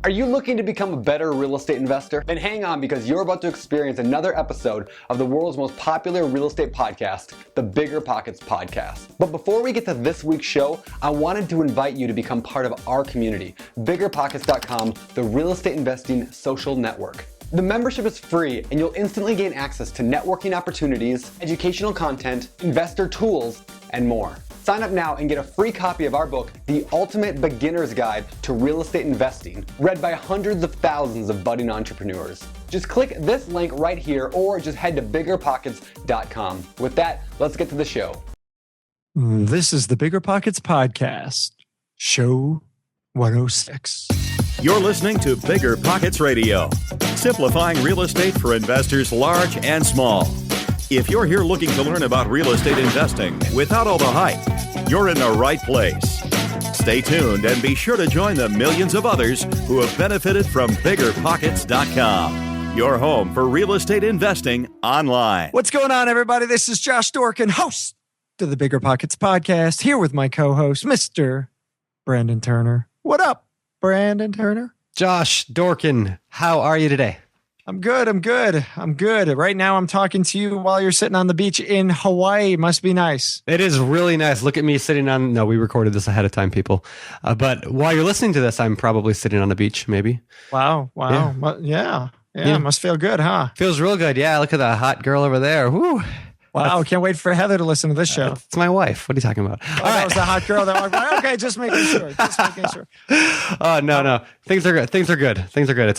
Are you looking to become a better real estate investor? Then hang on, because you're about to experience another episode of the world's most popular real estate podcast, the BiggerPockets podcast. But before we get to this week's show, I wanted to invite you to become part of our community, BiggerPockets.com, the real estate investing social network. The membership is free, and you'll instantly gain access to networking opportunities, educational content, investor tools, and more. Sign up now and get a free copy of our book, The Ultimate Beginner's Guide to Real Estate Investing, read by hundreds of thousands of budding entrepreneurs. Just click this link right here, or just head to BiggerPockets.com. With that, let's get to the show. This is the BiggerPockets podcast, show 106. You're listening to BiggerPockets Radio, simplifying real estate for investors large and small. If you're here looking to learn about real estate investing without all the hype, you're in the right place. Stay tuned and be sure to join the millions of others who have benefited from BiggerPockets.com, your home for real estate investing online. What's going on, everybody? This is Josh Dorkin, host of the BiggerPockets podcast, here with my co-host, Mr. Brandon Turner. What up, Brandon Turner? Josh Dorkin, how are you today? I'm good. Right now, I'm talking to you while you're sitting on the beach in Hawaii. Must be nice. It is really nice. Look at me sitting on... No, we recorded this ahead of time, people. But while you're listening to this, I'm probably sitting on the beach, maybe. Wow. Yeah. Must feel good, huh? Feels real good. Yeah, look at that hot girl over there. Woo. Wow, can't wait for Heather to listen to this show. It's my wife. What are you talking about? Oh, that was the hot girl. Okay, just making sure. Oh, no. Things are good. Things are good.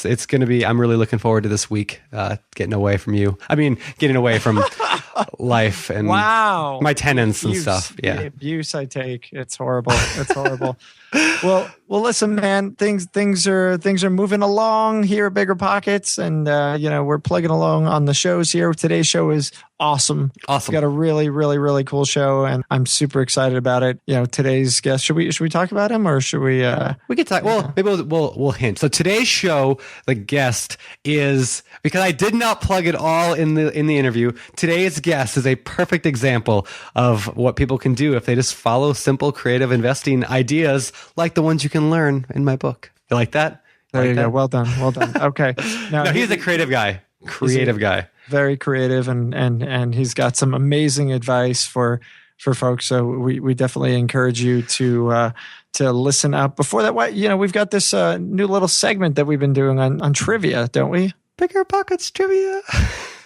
It's going to be... I'm really looking forward to this week, getting away from you. I mean, getting away from life and my tenants and stuff. Yeah. The abuse I take. It's horrible. Well, listen, man. Things are moving along here at BiggerPockets, and we're plugging along on the shows here. Today's show is awesome. We got a really, really, really cool show, and I'm super excited about it. Today's guest. Should we talk about him, or should we? We could talk. Well, maybe we'll hint. So today's show, the guest is, because I did not plug it all in the interview. Today's guest is a perfect example of what people can do if they just follow simple, creative investing ideas like the ones you can learn in my book. You like that? There you go. Well done. Okay. Now, he's a creative guy. Very creative, and he's got some amazing advice for folks. So we definitely encourage you to listen up. Before that, we've got this new little segment that we've been doing on trivia, don't we? BiggerPockets trivia.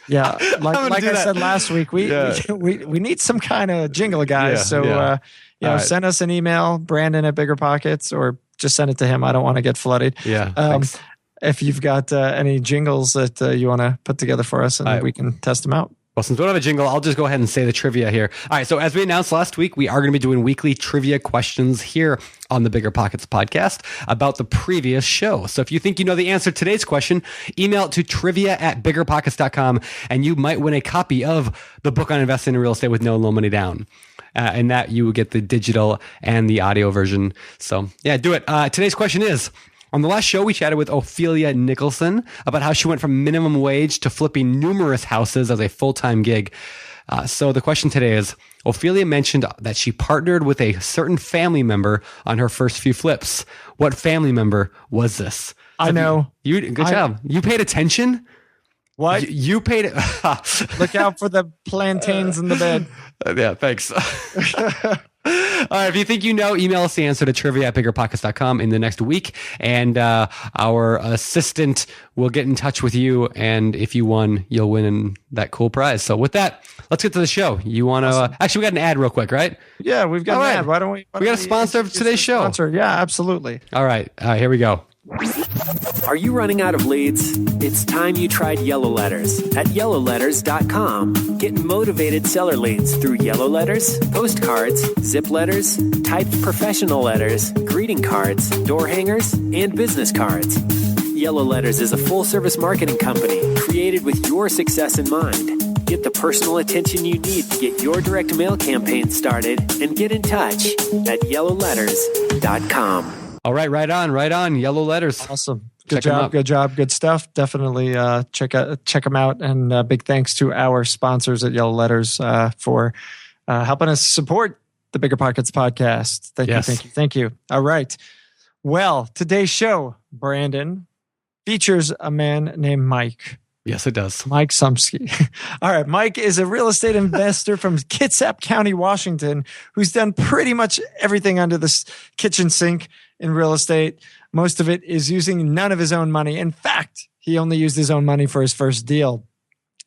Yeah, like I said last week, we need some kind of jingle, guys. Send us an email, Brandon at BiggerPockets, or just send it to him. I don't want to get flooded. Yeah. Thanks. If you've got any jingles that you want to put together for us, and we can test them out. Well, since we don't have a jingle, I'll just go ahead and say the trivia here. All right, so as we announced last week, we are going to be doing weekly trivia questions here on the BiggerPockets podcast about the previous show. So if you think you know the answer to today's question, email it to trivia@biggerpockets.com, and you might win a copy of the book on investing in real estate with no low money down. And that you will get the digital and the audio version. So yeah, do it. Today's question is, on the last show, we chatted with Ophelia Nicholson about how she went from minimum wage to flipping numerous houses as a full-time gig. So the question today is, Ophelia mentioned that she partnered with a certain family member on her first few flips. What family member was this? I know. Good job. You paid attention? What? You paid it. Look out for the plantains in the bed. Yeah, thanks. All right, if you think you know, email us the answer to trivia@biggerpockets.com in the next week, and our assistant will get in touch with you, and if you won, you'll win that cool prize. So with that, let's get to the show. You want to... Awesome. Actually, we got an ad real quick, right? Yeah, we've got an ad. Why don't we... We got a sponsor of today's show. Sponsor. Yeah, absolutely. All right, here we go. Are you running out of leads? It's time you tried Yellow Letters at yellowletters.com. Get motivated seller leads through yellow letters, postcards, zip letters, typed professional letters, greeting cards, door hangers, and business cards. Yellow Letters is a full-service marketing company created with your success in mind. Get the personal attention you need to get your direct mail campaign started, and get in touch at yellowletters.com. All right, right on. Yellow Letters. Awesome. Good job. Good stuff. Definitely check them out. And big thanks to our sponsors at Yellow Letters for helping us support the BiggerPockets podcast. Thank you. All right. Well, today's show, Brandon, features a man named Mike. Yes, it does. Mike Sumsky. All right. Mike is a real estate investor from Kitsap County, Washington, who's done pretty much everything under this kitchen sink in real estate. Most of it is using none of his own money. In fact, he only used his own money for his first deal.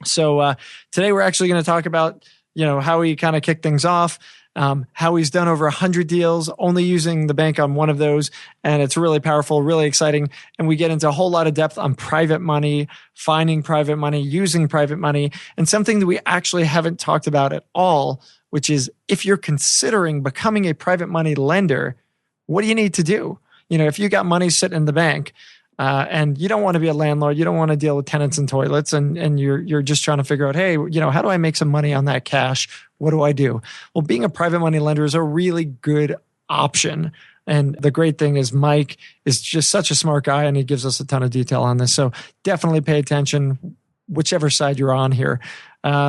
So today we're actually going to talk about, how he kind of kicked things off, how he's done over 100 deals, only using the bank on one of those. And it's really powerful, really exciting. And we get into a whole lot of depth on private money, finding private money, using private money, and something that we actually haven't talked about at all, which is if you're considering becoming a private money lender, what do you need to do? If you got money sitting in the bank, and you don't want to be a landlord, you don't want to deal with tenants and toilets, and you're just trying to figure out, hey, how do I make some money on that cash? What do I do? Well, being a private money lender is a really good option. And the great thing is Mike is just such a smart guy, and he gives us a ton of detail on this. So definitely pay attention, whichever side you're on here.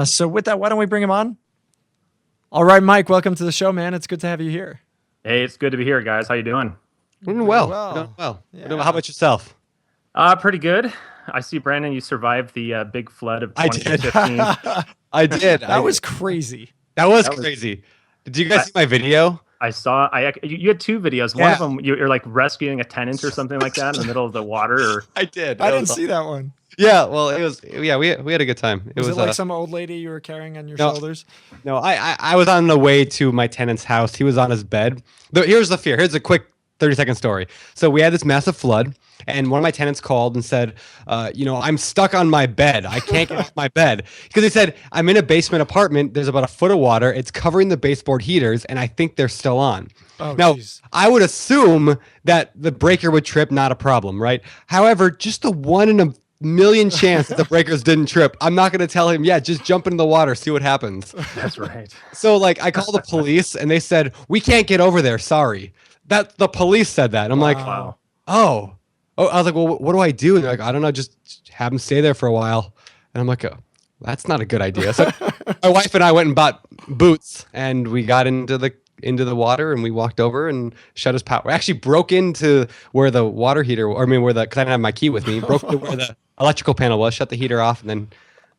So with that, why don't we bring him on? All right, Mike, welcome to the show, man. It's good to have you here. Hey, it's good to be here, guys. How you doing? Doing well. Yeah. How about yourself? Pretty good. I see, Brandon, you survived the big flood of I did. 2015. I did. That was crazy. That was crazy. Did you guys see my video? I saw. You had two videos. One Yeah. of them, you're like rescuing a tenant or something like that in the middle of the water. Or I did. I didn't see that one. Yeah, well, it was. Yeah, we had a good time. Was it like some old lady you were carrying on your No. shoulders? No, I was on the way to my tenant's house. He was on his bed. Here's the fear. Here's a quick 30-second story. So we had this massive flood, and one of my tenants called and said, I'm stuck on my bed. I can't get off my bed. Because he said, I'm in a basement apartment. There's about a foot of water. It's covering the baseboard heaters, and I think they're still on. Oh, now, geez. I would assume that the breaker would trip, not a problem, right? However, just the 1 in a million chance that the breakers didn't trip, I'm not going to tell him, just jump into the water, see what happens. That's right. So, I called the police, and they said, we can't get over there, sorry. That the police said that. I'm like, Wow. oh, I was like, well, what do I do? And they're like, I don't know, just have them stay there for a while. And I'm like, oh, that's not a good idea. So my wife and I went and bought boots, and we got into the water, and we walked over and shut his power. We actually broke into where the water heater, because I didn't have my key with me, broke into where the electrical panel was, shut the heater off, and then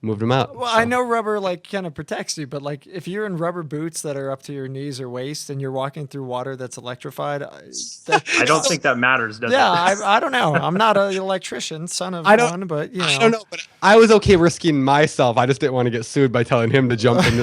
moved him out. Well, I know rubber kind of protects you, but if you're in rubber boots that are up to your knees or waist and you're walking through water that's electrified, I don't think that matters, does it? I don't know. I'm not an electrician, son of one, but I don't know, but I was okay risking myself. I just didn't want to get sued by telling him to jump in.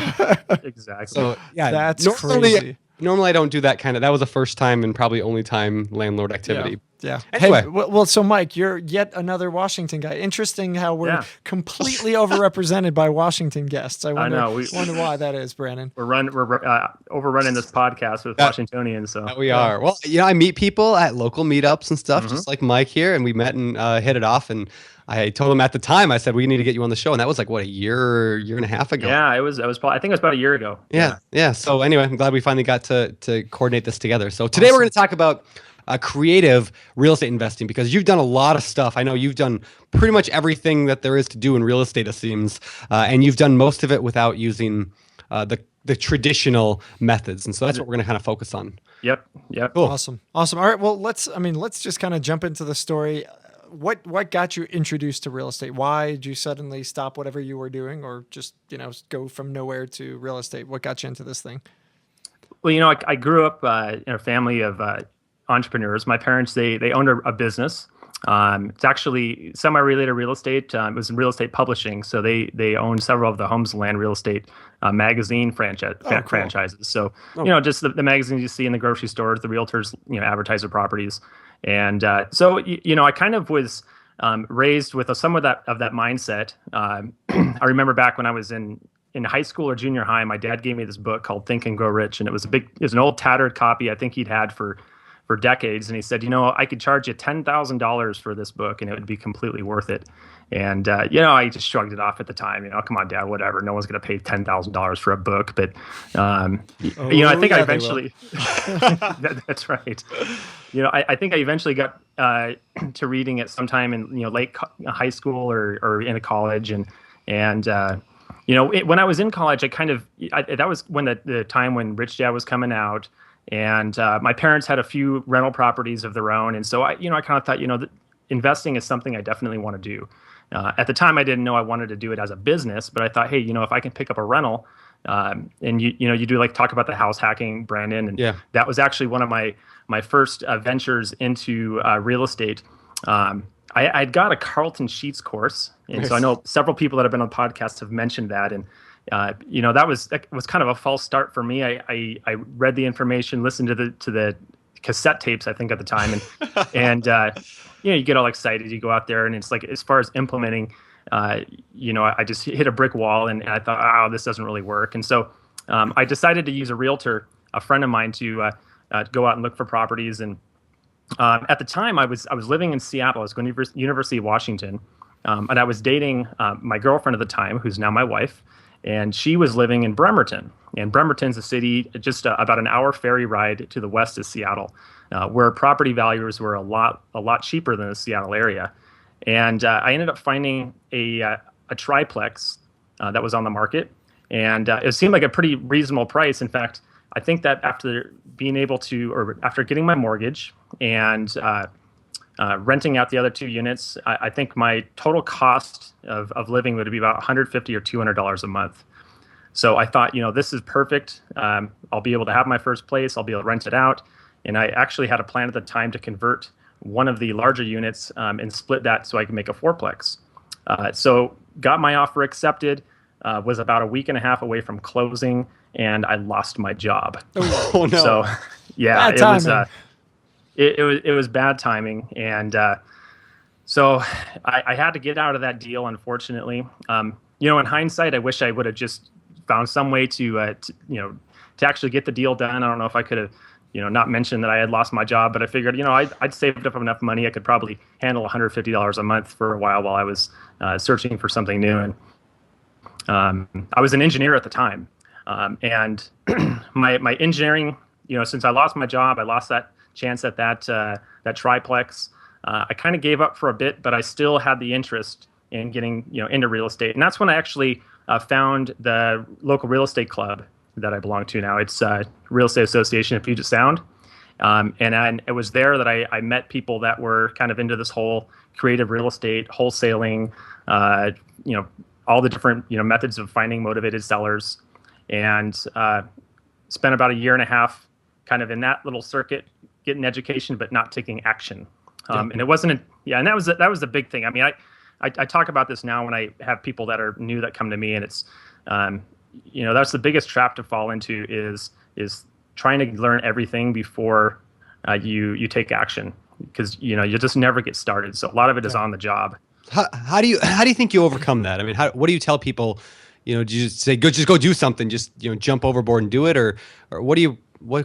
Exactly. So yeah, That's crazy. Normally I don't do that that was the first time and probably only time landlord activity. Yeah. Anyway. Hey, well, so Mike, you're yet another Washington guy. Interesting how we're completely overrepresented by Washington guests. I wonder why that is, Brandon. We're overrunning this podcast with Washingtonians. So We are. Well, I meet people at local meetups and stuff, just like Mike here, and we met and hit it off. And I told him at the time, I said, we need to get you on the show. And that was a year and a half ago. Yeah, it was probably, I think it was about a year ago. Yeah. So anyway, I'm glad we finally got to coordinate this together. So today we're going to talk about creative real estate investing, because you've done a lot of stuff. I know you've done pretty much everything that there is to do in real estate, it seems, and you've done most of it without using the traditional methods. And so that's what we're going to kind of focus on. Yep. Cool. Awesome. All right. Well, let's just kind of jump into the story. What got you introduced to real estate? Why did you suddenly stop whatever you were doing, or just go from nowhere to real estate? What got you into this thing? Well, I grew up in a family of entrepreneurs. My parents, they owned a business. It's actually semi-related to real estate. It was in real estate publishing. So they owned several of the Homes and Land real estate magazine franchises. So, just the magazines you see in the grocery stores, the realtors, advertise their properties. And so I kind of was raised with some of that mindset. I remember back when I was in high school or junior high, my dad gave me this book called Think and Grow Rich. And it was an old tattered copy I think he'd had for decades. And he said, I could charge you $10,000 for this book and it would be completely worth it. And, I just shrugged it off at the time, come on, Dad, whatever. No one's going to pay $10,000 for a book. But, I think I eventually, that's right. I think I eventually got to reading it sometime in, late high school or into college. And when I was in college, that was when the time when Rich Dad was coming out. And my parents had a few rental properties of their own, and so I kind of thought, that investing is something I definitely want to do. At the time, I didn't know I wanted to do it as a business, but I thought, hey, if I can pick up a rental, and you do like talk about the house hacking, Brandon, and that was actually one of my first ventures into real estate. I'd got a Carlton Sheets course, and so I know several people that have been on podcasts have mentioned that, and that was kind of a false start for me. I read the information, listened to the cassette tapes, I think at the time, and you get all excited. You go out there, and it's like, as far as implementing, I just hit a brick wall, and I thought, oh, this doesn't really work. And so I decided to use a realtor, a friend of mine, to go out and look for properties. And at the time, I was living in Seattle. I was going to University of Washington, and I was dating my girlfriend at the time, who's now my wife, and she was living in Bremerton. And Bremerton's a city just about an hour ferry ride to the west of Seattle, where property values were a lot cheaper than the Seattle area. And I ended up finding a triplex that was on the market, and it seemed like a pretty reasonable price. In fact, I think that after getting my mortgage and renting out the other 2 units, I think my total cost of living would be about $150 or $200 a month. So I thought, this is perfect. I'll be able to have my first place. I'll be able to rent it out. And I actually had a plan at the time to convert one of the larger units and split that so I could make a fourplex. So got my offer accepted, was about a week and a half away from closing, and I lost my job. Oh no! So yeah, bad it was bad timing, and so I had to get out of that deal, unfortunately. In hindsight, I wish I would have just found some way to actually get the deal done. I don't know if I could have not mentioned that I had lost my job, but I figured, I'd saved up enough money. I could probably handle $150 a month for a while I was searching for something new. And I was an engineer at the time. And my engineering, since I lost my job, I lost that chance at that triplex. I kind of gave up for a bit, but I still had the interest in getting, into real estate. And that's when I actually found the local real estate club that I belong to now. It's Real Estate Association of Puget Sound. And it was there that I met people that were kind of into this whole creative real estate, wholesaling, all the different, methods of finding motivated sellers, and spent about a year and a half kind of in that little circuit, getting education, but not taking action. And it wasn't, and that was the big thing. I mean, I talk about this now when I have people that are new that come to me, and it's, that's the biggest trap to fall into is trying to learn everything before you take action, because you just never get started. So a lot of it is on the job. How do you think you overcome that? I mean, what do you tell people? Do you just say just go do something, just jump overboard and do it, or what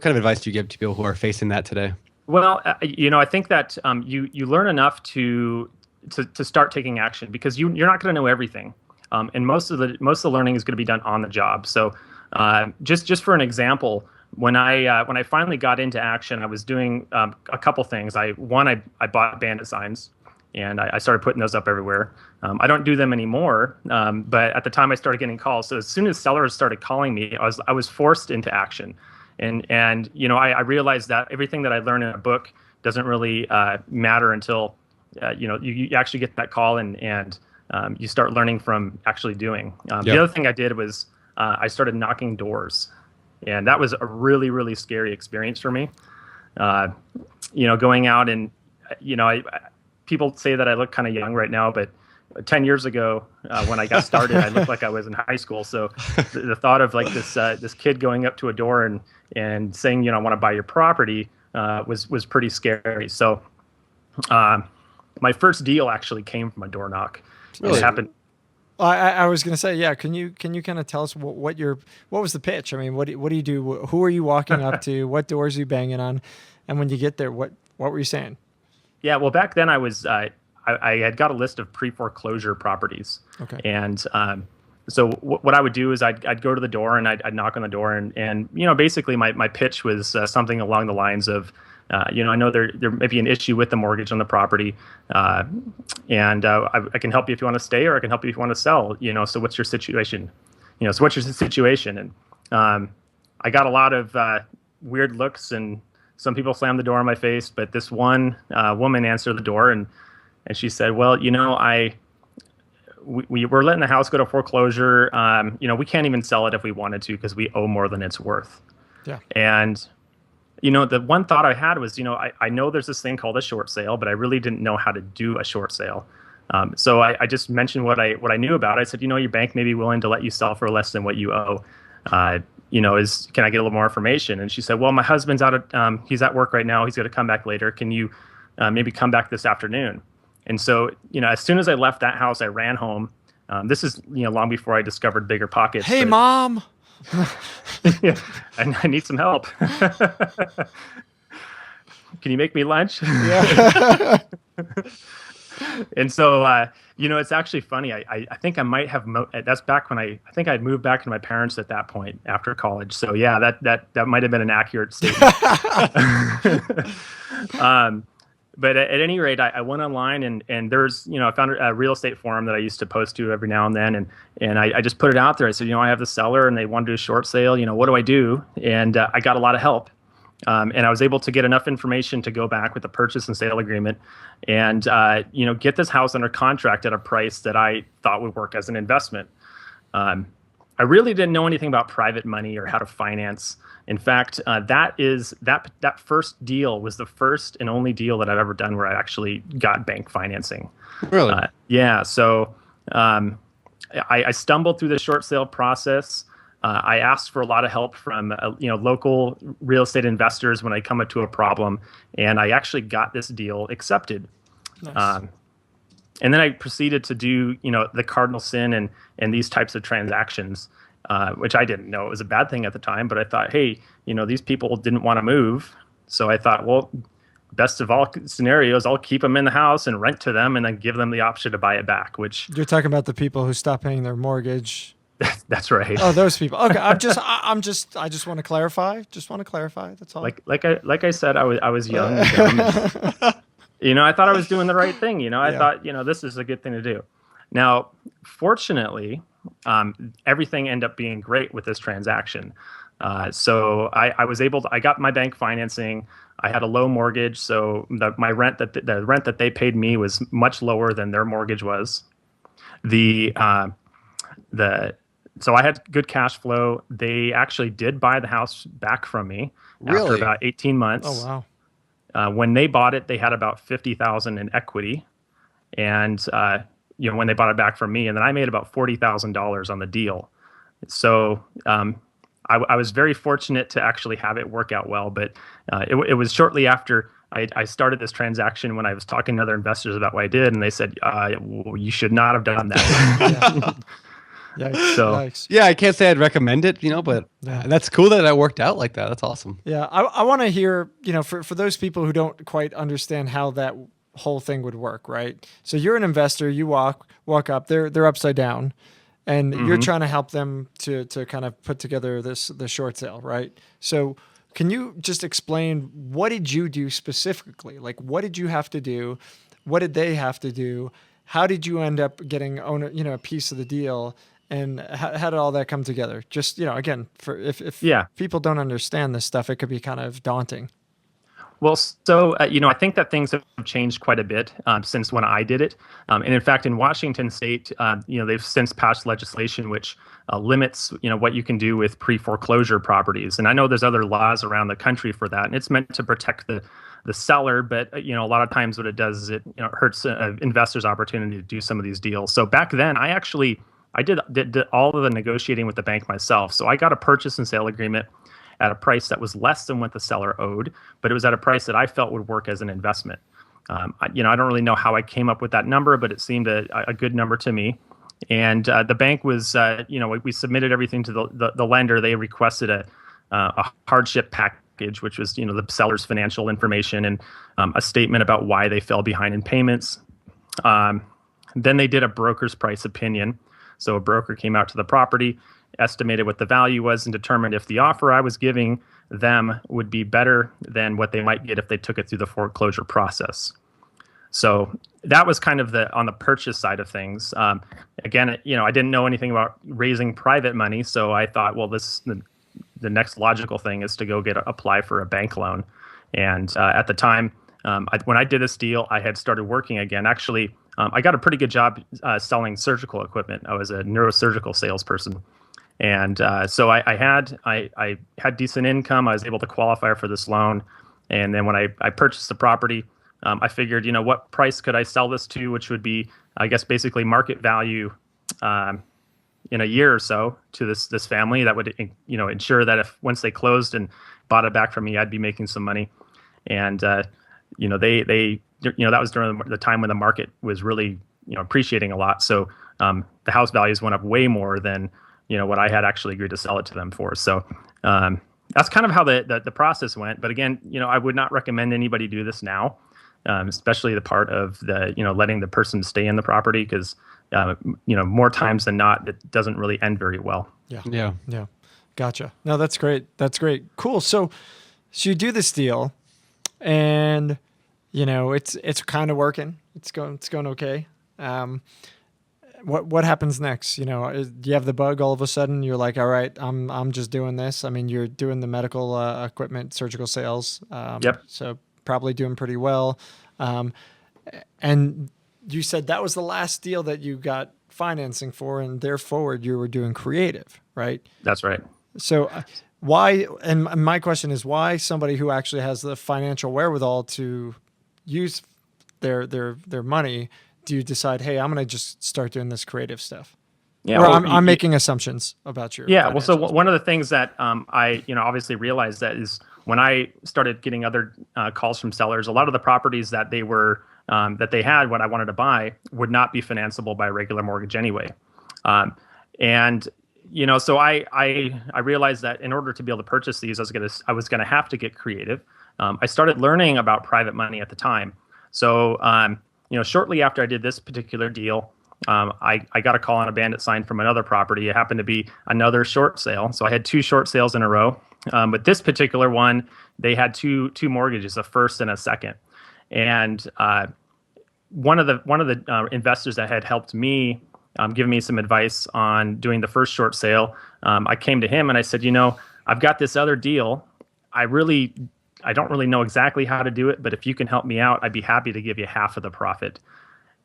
kind of advice do you give to people who are facing that today? Well, I think that you learn enough to start taking action, because you're not going to know everything. And most of the learning is going to be done on the job. So, just for an example, when I finally got into action, I was doing a couple things. I bought bandit signs, and I started putting those up everywhere. I don't do them anymore, but at the time I started getting calls. So as soon as sellers started calling me, I was forced into action, and I realized that everything that I learned in a book doesn't really matter until you actually get that call and you start learning from actually doing. The other thing I did was I started knocking doors, and that was a really, really scary experience for me. Going out and, people say that I look kind of young right now, but 10 years ago, when I got started, I looked like I was in high school. So the thought of like this kid going up to a door and saying, I want to buy your property, was pretty scary. So my first deal actually came from a door knock. Really? It happened. I was going to say, yeah. Can you kind of tell us what was the pitch? I mean, what do you do? Who are you walking up to? What doors are you banging on? And when you get there, what were you saying? Yeah, well, back then I was I had got a list of pre-foreclosure properties. Okay. And so what I would do is I'd go to the door and I'd knock on the door and basically my pitch was something along the lines of, I know there may be an issue with the mortgage on the property, and I can help you if you want to stay, or I can help you if you want to sell. So what's your situation? And I got a lot of weird looks, and some people slammed the door in my face. But this one woman answered the door, and she said, "Well, we're letting the house go to foreclosure. We can't even sell it if we wanted to because we owe more than it's worth." Yeah. And the one thought I had was, I know there's this thing called a short sale, but I really didn't know how to do a short sale. So I just mentioned what I knew about it. I said, your bank may be willing to let you sell for less than what you owe. Can I get a little more information? And she said, well, my husband's he's at work right now. He's going to come back later. Can you maybe come back this afternoon? And so, as soon as I left that house, I ran home. This is, long before I discovered BiggerPockets. Hey, Mom. Yeah, I need some help. Can you make me lunch? Yeah. And so, it's actually funny. I think I might have. That's back when I think I'd moved back to my parents at that point after college. So yeah, that might have been an accurate statement. But at any rate, I went online and there's, I found a real estate forum that I used to post to every now and then. And I just put it out there. I said, I have the seller and they want to do a short sale. What do I do? And I got a lot of help. And I was able to get enough information to go back with the purchase and sale agreement and, get this house under contract at a price that I thought would work as an investment. I really didn't know anything about private money or how to finance. In fact, that first deal was the first and only deal that I've ever done where I actually got bank financing. Really? Yeah. So I stumbled through the short sale process. I asked for a lot of help from local real estate investors when I come up to a problem, and I actually got this deal accepted. Nice. And then I proceeded to do the cardinal sin and these types of transactions. Which I didn't know it was a bad thing at the time, but I thought, hey, these people didn't want to move. So I thought, well, best of all scenarios, I'll keep them in the house and rent to them and then give them the option to buy it back, which... You're talking about the people who stop paying their mortgage. That's right. Oh, those people. Okay. I just want to clarify. That's all. Like I said, I was young. And dumb. I thought I was doing the right thing. I thought, this is a good thing to do. Now, fortunately, everything ended up being great with this transaction. So I got my bank financing. I had a low mortgage, so the rent that they paid me was much lower than their mortgage was. So I had good cash flow. They actually did buy the house back from me after about 18 months. Oh wow! When they bought it, they had about $50,000 in equity, and when they bought it back from me, and then I made about $40,000 on the deal. So I was very fortunate to actually have it work out well. But it was shortly after I started this transaction when I was talking to other investors about what I did, and they said, well, you should not have done that. Yikes. So Yikes. Yeah, I can't say I'd recommend it, but that's cool that it worked out like that. That's awesome. Yeah, I want to hear, for those people who don't quite understand how that whole thing would work, right? So you're an investor, you walk up, they're upside down, and you're trying to help them to kind of put together the short sale, right? So can you just explain, what did you do specifically? Like, what did you have to do? What did they have to do? How did you end up getting a piece of the deal? And how did all that come together? Just, again, for if people don't understand this stuff, it could be kind of daunting. Well, so, I think that things have changed quite a bit since when I did it. And in fact, in Washington state, they've since passed legislation which limits, what you can do with pre-foreclosure properties. And I know there's other laws around the country for that. And it's meant to protect the seller. But, a lot of times what it does is it hurts investors' opportunity to do some of these deals. So back then, I did all of the negotiating with the bank myself. So I got a purchase and sale agreement at a price that was less than what the seller owed, but it was at a price that I felt would work as an investment. I don't really know how I came up with that number, but it seemed a good number to me. And the bank was, we submitted everything to the lender. They requested a hardship package, which was, the seller's financial information and a statement about why they fell behind in payments. Then they did a broker's price opinion. So a broker came out to the property, estimated what the value was, and determined if the offer I was giving them would be better than what they might get if they took it through the foreclosure process. So that was kind of on the purchase side of things. Again, I didn't know anything about raising private money, so I thought, well, the next logical thing is to go apply for a bank loan. And at the time, when I did this deal, I had started working again. Actually, I got a pretty good job selling surgical equipment. I was a neurosurgical salesperson. And so I had decent income. I was able to qualify for this loan. And then when I purchased the property, I figured, what price could I sell this to, which would be, I guess, basically market value in a year or so to this family. That would, ensure that if once they closed and bought it back from me, I'd be making some money. And, that was during the time when the market was really, appreciating a lot. So the house values went up way more than, what I had actually agreed to sell it to them for. So that's kind of how the process went. But again, I would not recommend anybody do this now, especially the part of the, letting the person stay in the property, because, more times than not, it doesn't really end very well. Yeah. Gotcha. No, that's great. Cool. So you do this deal, and it's kind of working. It's going okay. What happens next? Do you have the bug all of a sudden? You're like, all right, I'm just doing this. I mean, you're doing the medical equipment, surgical sales. Yep. So probably doing pretty well. And you said that was the last deal that you got financing for, and therefore you were doing creative, right? That's right. So why? And my question is, why somebody who actually has the financial wherewithal to use their money, do you decide, hey, I'm going to just start doing this creative stuff? Yeah, or I'm making assumptions about your. Yeah. Well, so one of the things that I obviously realized that is when I started getting other calls from sellers, a lot of the properties that they were that they had what I wanted to buy would not be financeable by a regular mortgage anyway. So I realized that in order to be able to purchase these, I was gonna have to get creative. I started learning about private money at the time. So shortly after I did this particular deal, I got a call on a bandit sign from another property. It happened to be another short sale. So I had 2 short sales in a row. But this particular one, they had two mortgages, a first and a second. And one of the investors that had helped me, give me some advice on doing the first short sale, I came to him and I said, I've got this other deal. I don't really know exactly how to do it, but if you can help me out, I'd be happy to give you half of the profit.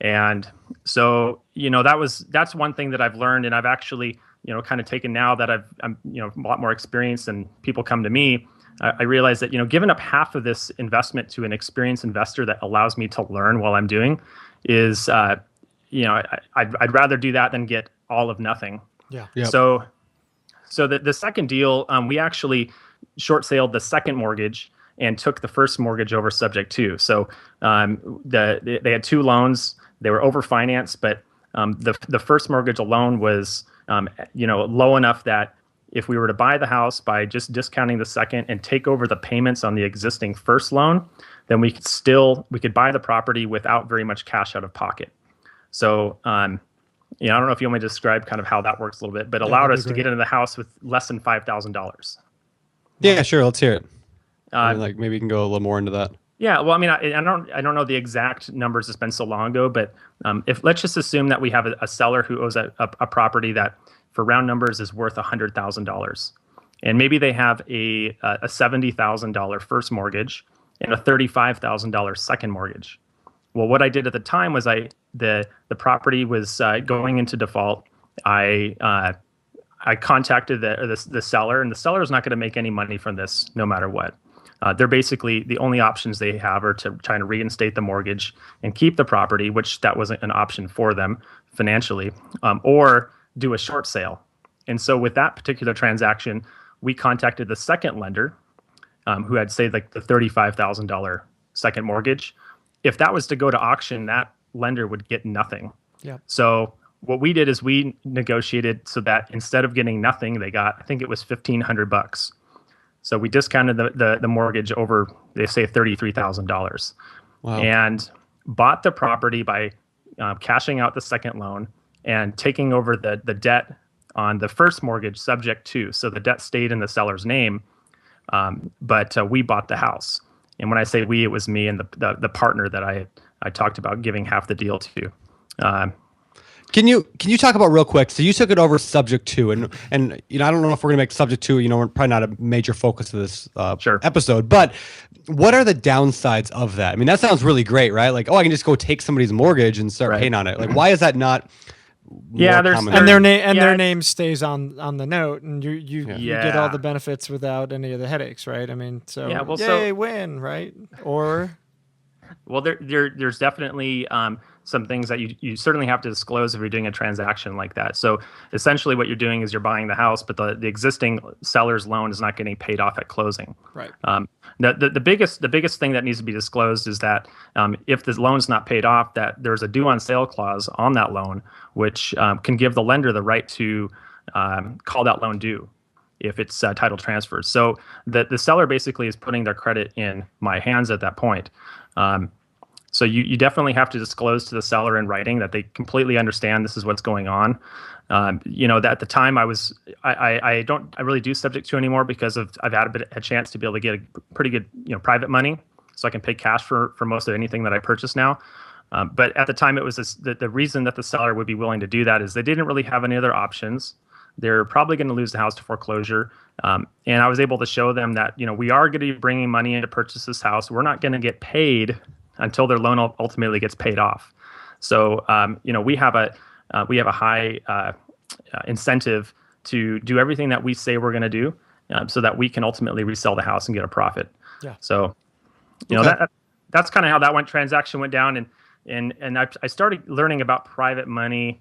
And so, that's one thing that I've learned, and I've actually, kind of taken now that I'm a lot more experienced and people come to me. I realize that, giving up half of this investment to an experienced investor that allows me to learn while I'm doing is, I'd rather do that than get all of nothing. Yeah. Yep. So the second deal, we actually short saled the second mortgage and took the first mortgage over subject to. So they had 2 loans. They were overfinanced, but the first mortgage alone was low enough that if we were to buy the house by just discounting the second and take over the payments on the existing first loan, then we could buy the property without very much cash out of pocket. So I don't know if you want me to describe kind of how that works a little bit, but allowed us to get into the house with less than $5,000. Yeah, sure. Let's hear it. Maybe you can go a little more into that. Yeah, well, I mean, I don't know the exact numbers. It's been so long ago, but let's just assume that we have a seller who owes a property that, for round numbers, is worth $100,000, and maybe they have a $70,000 first mortgage and a $35,000 second mortgage. Well, what I did at the time was the property was going into default. I contacted the seller, and the seller is not going to make any money from this, no matter what. They're basically, the only options they have are to try to reinstate the mortgage and keep the property, which that wasn't an option for them financially, or do a short sale. And so with that particular transaction, we contacted the second lender, who had, say, like the $35,000 second mortgage. If that was to go to auction, that lender would get nothing. Yeah. So what we did is we negotiated so that instead of getting nothing, they got, I think it was $1,500. So we discounted the mortgage over, they say, $33,000. Wow. And bought the property by cashing out the second loan and taking over the debt on the first mortgage subject to. So the debt stayed in the seller's name, but we bought the house. And when I say we, it was me and the partner that I talked about giving half the deal to. Can you talk about real quick? So you took it over subject to, and I don't know if we're gonna make subject to. We're probably not a major focus of this Sure. episode, but what are the downsides of that? I mean, that sounds really great, right? Like, I can just go take somebody's mortgage and start paying on it. Like, why is that not? Yeah, And their name stays on the note, and you get all the benefits without any of the headaches, right? I mean, win, right? Or well, there's definitely some things that you certainly have to disclose if you're doing a transaction like that. So essentially, what you're doing is you're buying the house, but the existing seller's loan is not getting paid off at closing. Right. The biggest thing that needs to be disclosed is that if the loan's not paid off, that there's a due on sale clause on that loan, which can give the lender the right to call that loan due if it's title transferred. So the seller basically is putting their credit in my hands at that point. So you definitely have to disclose to the seller in writing that they completely understand this is what's going on. That at the time I really do subject to anymore because I've had a chance to be able to get a pretty good private money, so I can pay cash for most of anything that I purchase now. But at the time, it was the reason that the seller would be willing to do that is they didn't really have any other options. They're probably going to lose the house to foreclosure. And I was able to show them that, we are going to be bringing money in to purchase this house. We're not going to get paid until their loan ultimately gets paid off. So, we have a high incentive to do everything that we say we're going to do so that we can ultimately resell the house and get a profit. Yeah. So, that's kind of how that transaction went down. And I started learning about private money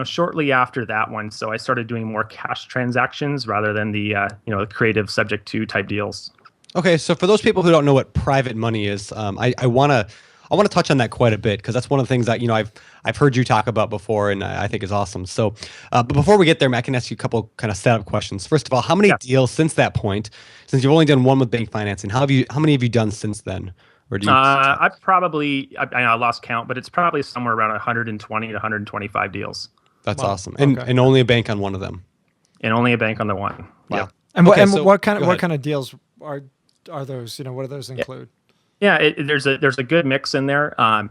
shortly after that one. So I started doing more cash transactions rather than the creative subject to type deals. Okay, so for those people who don't know what private money is, I want to touch on that quite a bit because that's one of the things that I've heard you talk about before, and I think is awesome. So, but before we get there, Matt, I can ask you a couple kind of setup questions. First of all, how many deals since that point? Since you've only done one with bank financing, how many have you done since then? Or do you? I lost count, but it's probably somewhere around 120 to 125 deals. That's awesome, and only a bank on one of them. And only a bank on the one. Wow. Yep. And what kind of deals are those? What do those include? Yeah, there's a good mix in there. I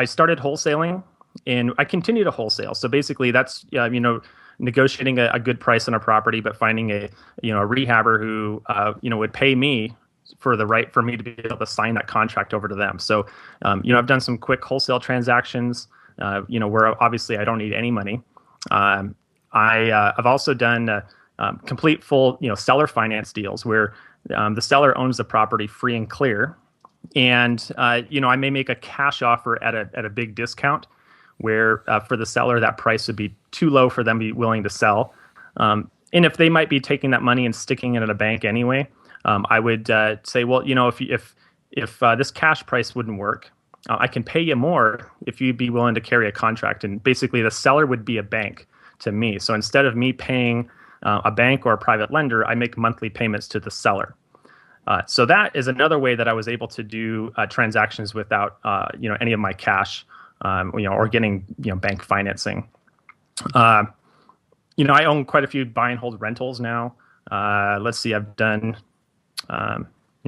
started wholesaling, and I continue to wholesale. So basically, that's negotiating a good price on a property, but finding a rehabber who would pay me for the right for me to be able to sign that contract over to them. So I've done some quick wholesale transactions. Where obviously I don't need any money. I've also done complete full seller finance deals where the seller owns the property free and clear, and I may make a cash offer at a big discount, where for the seller that price would be too low for them to be willing to sell, and if they might be taking that money and sticking it at a bank anyway, I would say, well, if this cash price wouldn't work, I can pay you more if you'd be willing to carry a contract, and basically the seller would be a bank to me. So instead of me paying a bank or a private lender, I make monthly payments to the seller. So that is another way that I was able to do transactions without any of my cash, or getting bank financing. I own quite a few buy and hold rentals now. Let's see, I've done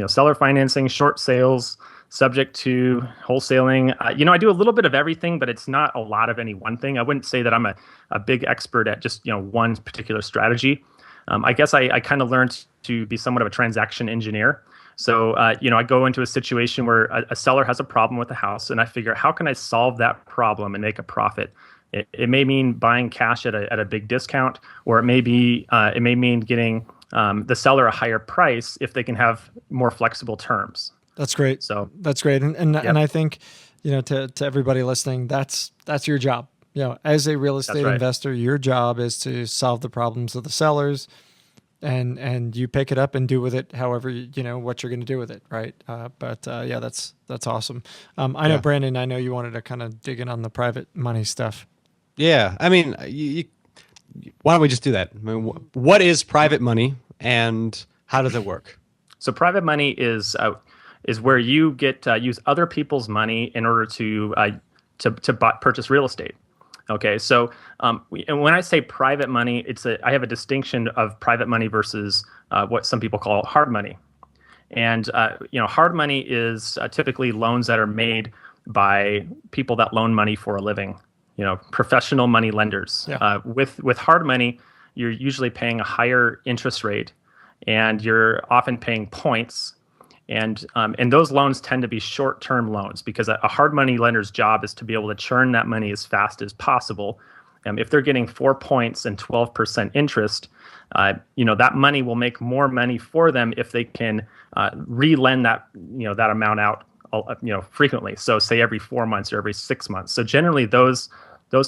seller financing, short sales, subject to wholesaling. I do a little bit of everything, but it's not a lot of any one thing. I wouldn't say that I'm a big expert at just one particular strategy. I guess I kind of learned to be somewhat of a transaction engineer. So I go into a situation where a seller has a problem with the house, and I figure, how can I solve that problem and make a profit? It may mean buying cash at a big discount, or it may mean getting the seller a higher price if they can have more flexible terms. That's great. So that's great. And I think, to everybody listening, that's your job. As a real estate investor, your job is to solve the problems of the sellers, and you pick it up and do with it however what you're going to do with it, right? That's awesome. I know, Brandon, I know you wanted to kind of dig in on the private money stuff. Yeah, I mean, why don't we just do that? I mean, what is private money, and how does it work? So private money is where you get use other people's money in order to purchase real estate. Okay, so and when I say private money, I have a distinction of private money versus what some people call hard money. And hard money is typically loans that are made by people that loan money for a living. professional money lenders. Yeah. With hard money, you're usually paying a higher interest rate, and you're often paying points. And those loans tend to be short-term loans, because a hard money lender's job is to be able to churn that money as fast as possible. If they're getting 4 points and 12% interest, that money will make more money for them if they can re-lend that amount out frequently. So say every 4 months or every 6 months. So generally those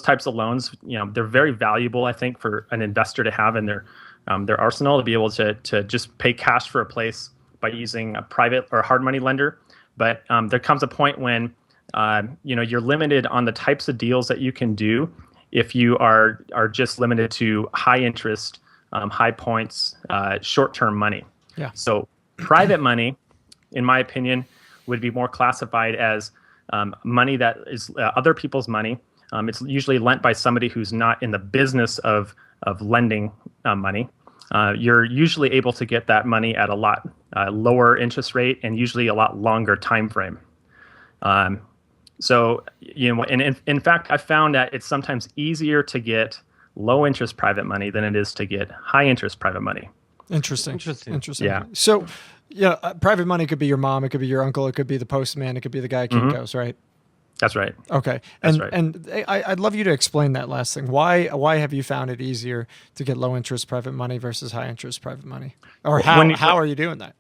types of loans, they're very valuable, I think, for an investor to have in their arsenal, to be able to just pay cash for a place by using a private or hard money lender. But there comes a point when you're limited on the types of deals that you can do if you are just limited to high interest, high points, short-term money. Yeah. So private money, in my opinion, would be more classified as money that is other people's money. It's usually lent by somebody who's not in the business of lending money. You're usually able to get that money at a lot lower interest rate and usually a lot longer time frame. So, and in fact, I found that it's sometimes easier to get low interest private money than it is to get high interest private money. Interesting. Yeah. So, private money could be your mom, it could be your uncle, it could be the postman, it could be the guy at Kinko's, right? That's right. Okay. And I'd love you to explain that last thing. Why have you found it easier to get low interest private money versus high interest private money? Or how are you doing that?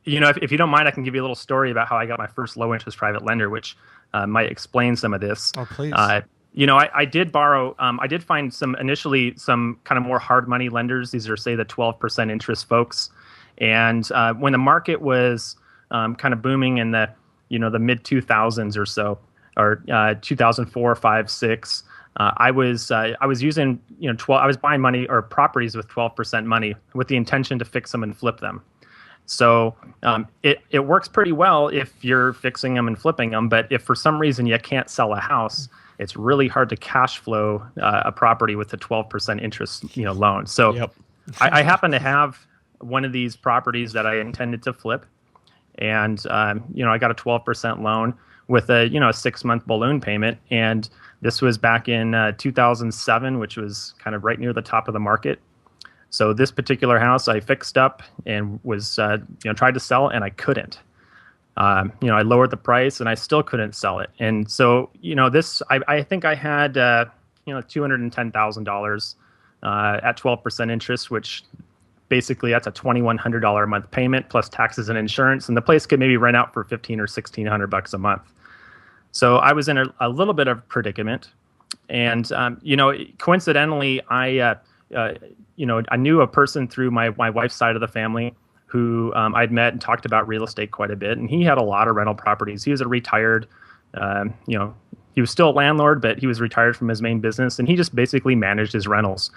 If you don't mind, I can give you a little story about how I got my first low interest private lender, which might explain some of this. Oh, please. I did borrow, I did find initially some kind of more hard money lenders. These are, say, the 12% interest folks. And when the market was kind of booming in the mid 2000s or so, or 2004, 5, 6, I was using, I was buying money or properties with 12% money with the intention to fix them and flip them. So it works pretty well if you're fixing them and flipping them. But if for some reason you can't sell a house, it's really hard to cash flow a property with a 12% interest loan. So Yep. I happen to have one of these properties that I intended to flip. And, I got a 12% loan with a 6-month balloon payment. And this was back in 2007, which was kind of right near the top of the market. So this particular house I fixed up and was, tried to sell, and I couldn't. I lowered the price and I still couldn't sell it. And so, I think I had, $210,000 at 12% interest, which basically that's a $2,100 a month payment plus taxes and insurance. And the place could maybe rent out for $1,500 or $1,600 a month. So I was in a little bit of predicament. And, coincidentally, I knew a person through my wife's side of the family who I'd met and talked about real estate quite a bit. And he had a lot of rental properties. He was a retired, he was still a landlord, but he was retired from his main business. And he just basically managed his rentals.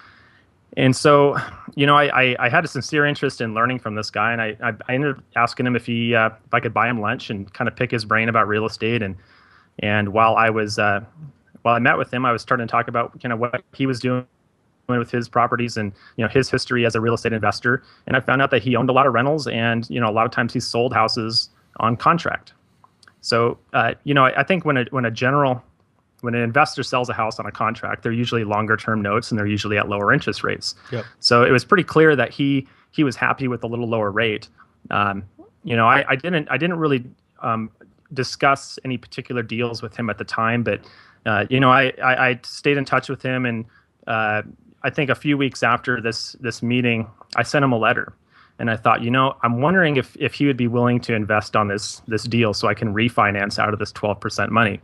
And so, I had a sincere interest in learning from this guy. And I ended up asking him if I could buy him lunch and kind of pick his brain about real estate. And while I met with him, I was starting to talk about what he was doing with his properties and his history as a real estate investor. And I found out that he owned a lot of rentals, and a lot of times he sold houses on contract. So I think when an investor sells a house on a contract, they're usually longer term notes and they're usually at lower interest rates. Yep. So it was pretty clear that he was happy with a little lower rate. I didn't really discuss any particular deals with him at the time, but I stayed in touch with him, and I think a few weeks after this meeting, I sent him a letter, and I thought, I'm wondering if he would be willing to invest on this deal so I can refinance out of this 12% money.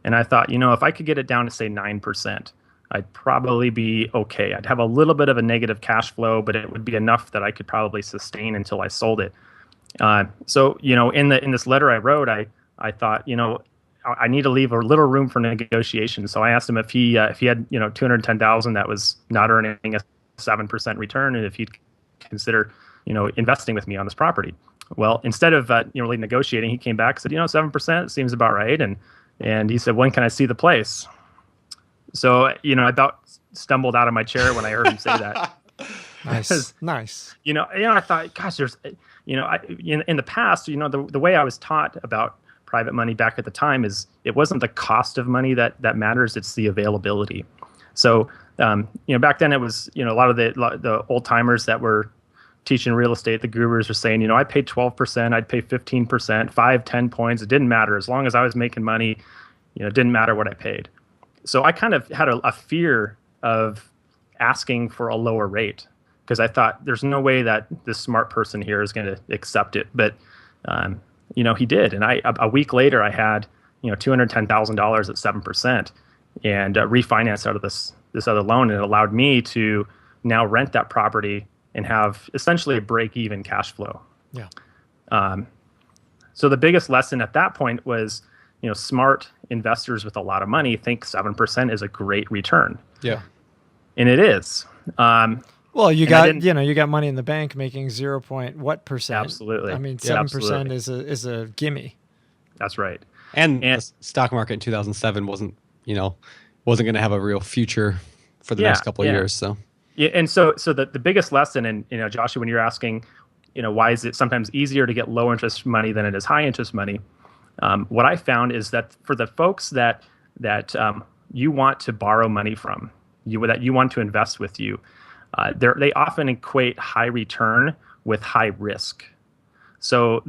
And I thought, if I could get it down to say 9%, I'd probably be okay. I'd have a little bit of a negative cash flow, but it would be enough that I could probably sustain until I sold it. So in this letter I wrote, I thought, I need to leave a little room for negotiation. So I asked him if he had $210,000 that was not earning a 7% return, and if he'd consider investing with me on this property. Well, instead of really negotiating, he came back and said 7% seems about right, and he said, when can I see the place? So I about stumbled out of my chair when I heard him say that. Nice. I thought, gosh, there's in the past, the way I was taught about private money back at the time is it wasn't the cost of money that matters, it's the availability. So back then it was, a lot of the old timers that were teaching real estate, the gurus were saying, I paid 12%, I'd pay 15%, 5, 10 points. It didn't matter. As long as I was making money, it didn't matter what I paid. So I kind of had a fear of asking for a lower rate because I thought there's no way that this smart person here is going to accept it. But, he did. And a week later I had, $210,000 at 7% and refinanced out of this other loan. And it allowed me to now rent that property and have essentially a break-even cash flow. Yeah. So the biggest lesson at that point was, smart investors with a lot of money think 7% is a great return. Yeah. And it is. Well, you got money in the bank making 0. What percent? Absolutely. I mean, 7% absolutely. is a gimme. That's right. And the stock market in 2007 wasn't going to have a real future for the next couple of years. So. Yeah, and so the biggest lesson, and Joshua, when you're asking, why is it sometimes easier to get low interest money than it is high interest money? What I found is that for the folks that you want to borrow money from, that you want to invest with you, they often equate high return with high risk. So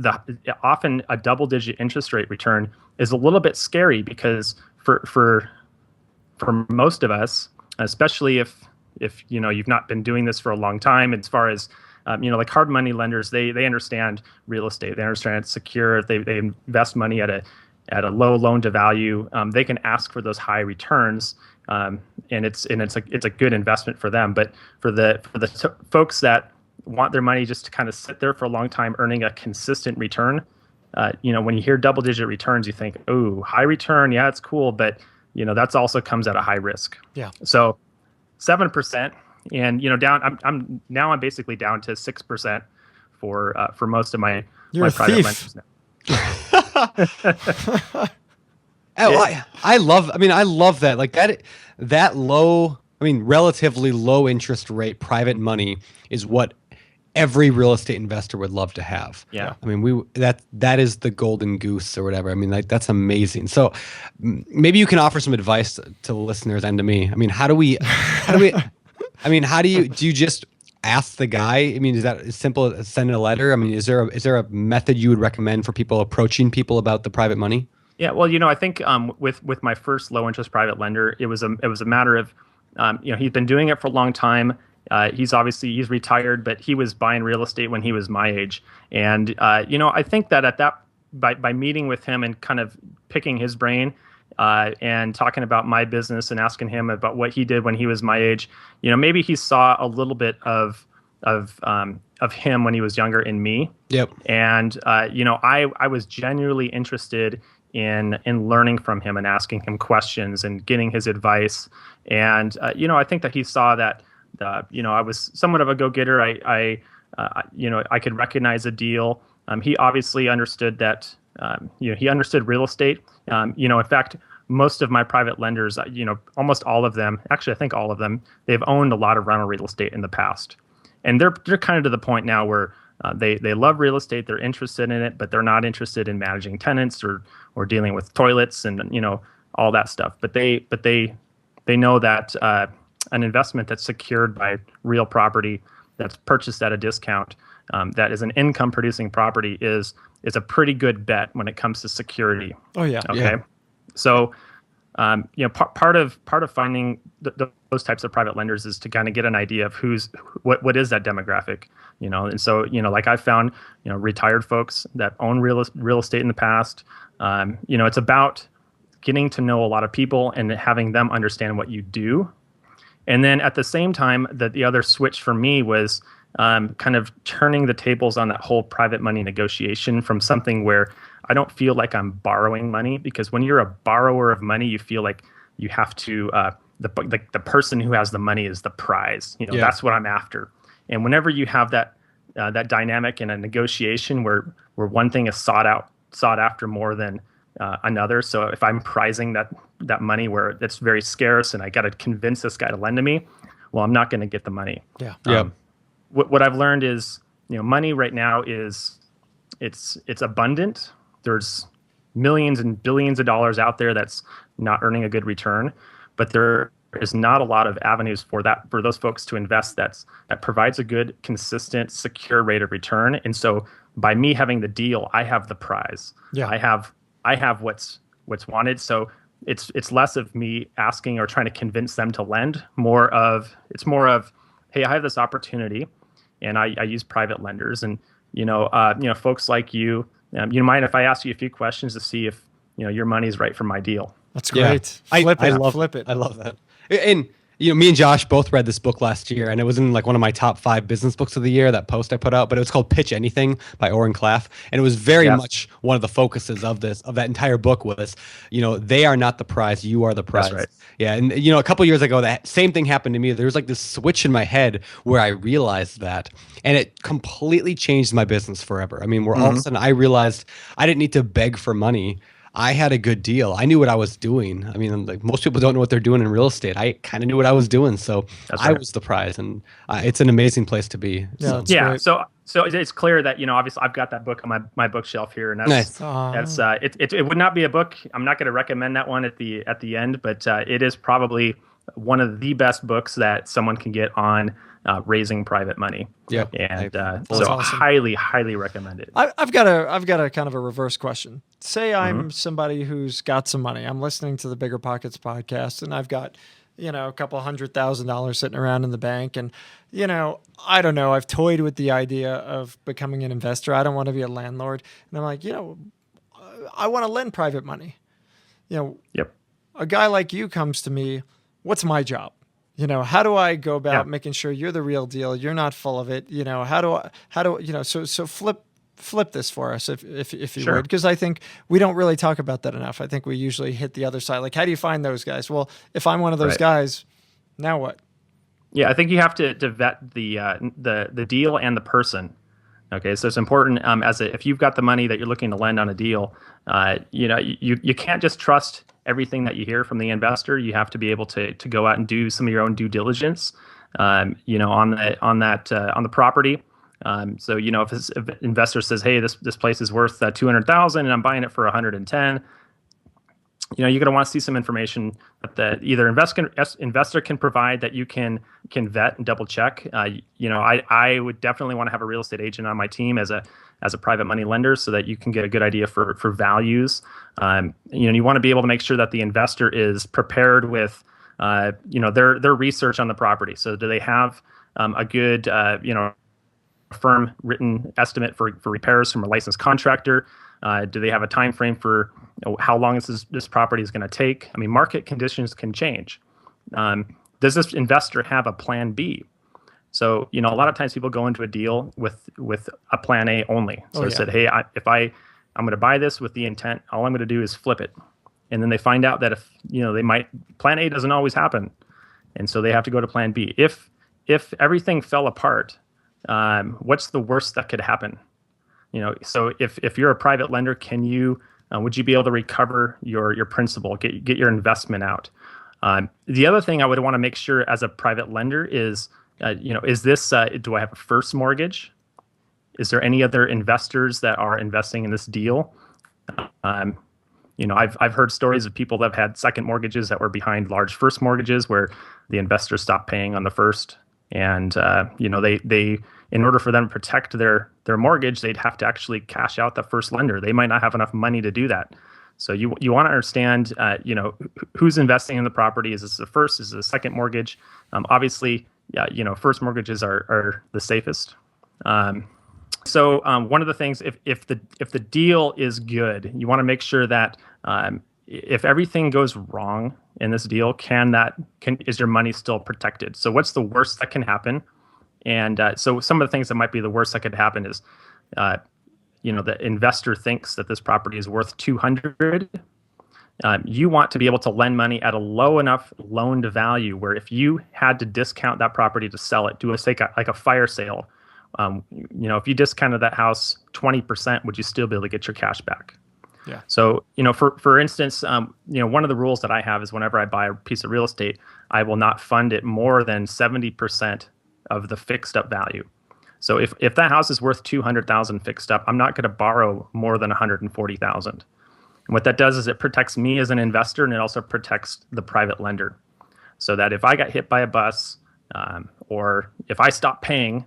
often a double-digit interest rate return is a little bit scary because for most of us, especially if you've not been doing this for a long time, as far as like hard money lenders, they understand real estate. They understand it's secure. They invest money at a low loan to value. They can ask for those high returns, and it's a good investment for them. But for the folks that want their money just to kind of sit there for a long time, earning a consistent return, when you hear double digit returns, you think, oh, high return, yeah, it's cool, but that's also comes at a high risk. Yeah. So 7%, and I'm basically down to 6% for most of my private lenders now. I love that. Like that low, relatively low interest rate private money is what every real estate investor would love to have. Yeah. That is the golden goose or whatever. That's amazing. So maybe you can offer some advice to the listeners and to me. Do you just ask the guy? Is that as simple as sending a letter? Is there a method you would recommend for people approaching people about the private money? Yeah, well, I think with my first low interest private lender, it was a matter of, he'd been doing it for a long time. He's retired, but he was buying real estate when he was my age. And, I think that by meeting with him and kind of picking his brain, and talking about my business and asking him about what he did when he was my age, maybe he saw a little bit of him when he was younger in me. Yep. And, I was genuinely interested in learning from him and asking him questions and getting his advice. And, I think that he saw that, I was somewhat of a go-getter. I could recognize a deal. He obviously understood that, he understood real estate. In fact, most of my private lenders, almost all of them, actually, I think all of them, they've owned a lot of rental real estate in the past. And they're kind of to the point now where they love real estate, they're interested in it, but they're not interested in managing tenants or dealing with toilets and, all that stuff. But they know that an investment that's secured by real property, that's purchased at a discount, that is an income producing property is a pretty good bet when it comes to security. Oh yeah. Okay. Yeah. So, part of finding those types of private lenders is to kind of get an idea of what is that demographic, and so, like I found, retired folks that own real estate in the past. It's about getting to know a lot of people and having them understand what you do. And then at the same time, the other switch for me was kind of turning the tables on that whole private money negotiation from something where I don't feel like I'm borrowing money, because when you're a borrower of money, you feel like you have to, the person who has the money is the prize. That's what I'm after. And whenever you have that dynamic in a negotiation where one thing is sought after more than another. So if I'm prizing that money where it's very scarce and I got to convince this guy to lend to me, well, I'm not going to get the money. Yeah. What I've learned is, money right now it's abundant. There's millions and billions of dollars out there that's not earning a good return, but there is not a lot of avenues for those folks to invest that provides a good, consistent, secure rate of return. And so by me having the deal, I have the prize. Yeah. I have what's wanted. So it's less of me asking or trying to convince them to lend, it's more of, hey, I have this opportunity, and I use private lenders, and folks like you mind if I ask you a few questions to see if your money's right for my deal? That's great. Yeah. Flip it. I love that. And me and Josh both read this book last year, and it was in like one of my top 5 business books of the year, that post I put out, but it was called Pitch Anything by Oren Klaff. And it was very much one of the focuses of that entire book was, they are not the prize, you are the prize. That's right. Yeah. And, a couple years ago, that same thing happened to me. There was like this switch in my head where I realized that, and it completely changed my business forever. I mean, where all of a sudden I realized I didn't need to beg for money. I had a good deal. I knew what I was doing. I mean, like most people don't know what they're doing in real estate. I kind of knew what I was doing, so I was the prize, and it's an amazing place to be. Yeah. So it's clear that obviously I've got that book on my bookshelf here, and that's Nice. it would not be a book. I'm not going to recommend that one at the end, but it is probably one of the best books that someone can get on raising private money. Yeah, and awesome. highly recommend it. I've got a kind of a reverse question. Say I'm somebody who's got some money. I'm listening to the Bigger Pockets podcast, and I've got a couple $100,000 sitting around in the bank, and I don't know. I've toyed with the idea of becoming an investor. I don't want to be a landlord, and I'm like, I want to lend private money. Yep. A guy like you comes to me. What's my job? How do I go about making sure you're the real deal? You're not full of it. So flip this for us if you would, because I think we don't really talk about that enough. I think we usually hit the other side. Like, how do you find those guys? Well, if I'm one of those guys, now what? Yeah, I think you have to vet the deal and the person. Okay, so it's important if you've got the money that you're looking to lend on a deal, you can't just trust everything that you hear from the investor. You have to be able to go out and do some of your own due diligence, on the property. So if an investor says, hey, this place is worth $200,000 and I'm buying it for $110,000, you're going to want to see some information that either investor can provide that you can vet and double check. I would definitely want to have a real estate agent on my team as a private money lender, so that you can get a good idea for values. You want to be able to make sure that the investor is prepared with their research on the property. So do they have a good firm written estimate for repairs from a licensed contractor? Do they have a time frame for how long this property is going to take? I mean, market conditions can change. Does this investor have a plan B? So, a lot of times people go into a deal with a plan A only. So they said, hey, I'm going to buy this with the intent, all I'm going to do is flip it. And then they find out that if, plan A doesn't always happen. And so they have to go to plan B. If everything fell apart, what's the worst that could happen? So if you're a private lender, would you be able to recover your principal, get your investment out? The other thing I would want to make sure as a private lender is, is this, do I have a first mortgage? Is there any other investors that are investing in this deal? I've heard stories of people that have had second mortgages that were behind large first mortgages where the investor stopped paying on the first. And, they in order for them to protect their mortgage, they'd have to actually cash out the first lender. They might not have enough money to do that. So you want to understand, who's investing in the property. Is this the first? Is this a second mortgage? Obviously, first mortgages are the safest. So one of the things, if the deal is good, you want to make sure that if everything goes wrong in this deal, is your money still protected? So what's the worst that can happen? And so some of the things that might be the worst that could happen is, the investor thinks that this property is worth $200. You want to be able to lend money at a low enough loan to value where if you had to discount that property to sell it, do a fire sale. If you discounted that house 20%, would you still be able to get your cash back? Yeah. So, for instance, one of the rules that I have is whenever I buy a piece of real estate, I will not fund it more than 70% of the fixed up value. So if that house is worth $200,000 fixed up, I'm not going to borrow more than $140,000. And what that does is it protects me as an investor, and it also protects the private lender. So that if I got hit by a bus, or if I stop paying,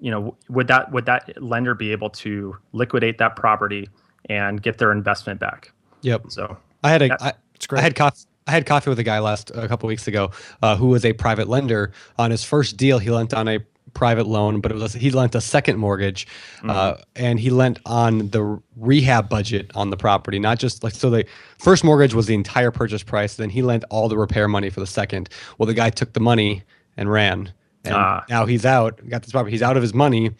would that lender be able to liquidate that property and get their investment back? Yep. So I had it's great. I had coffee with a guy a couple weeks ago who was a private lender. On his first deal, he lent on a private loan, but he lent a second mortgage, and he lent on the rehab budget on the property, not just the first mortgage was the entire purchase price. Then he lent all the repair money for the second. Well, the guy took the money and ran, and now he's out. Got this property. He's out of his money.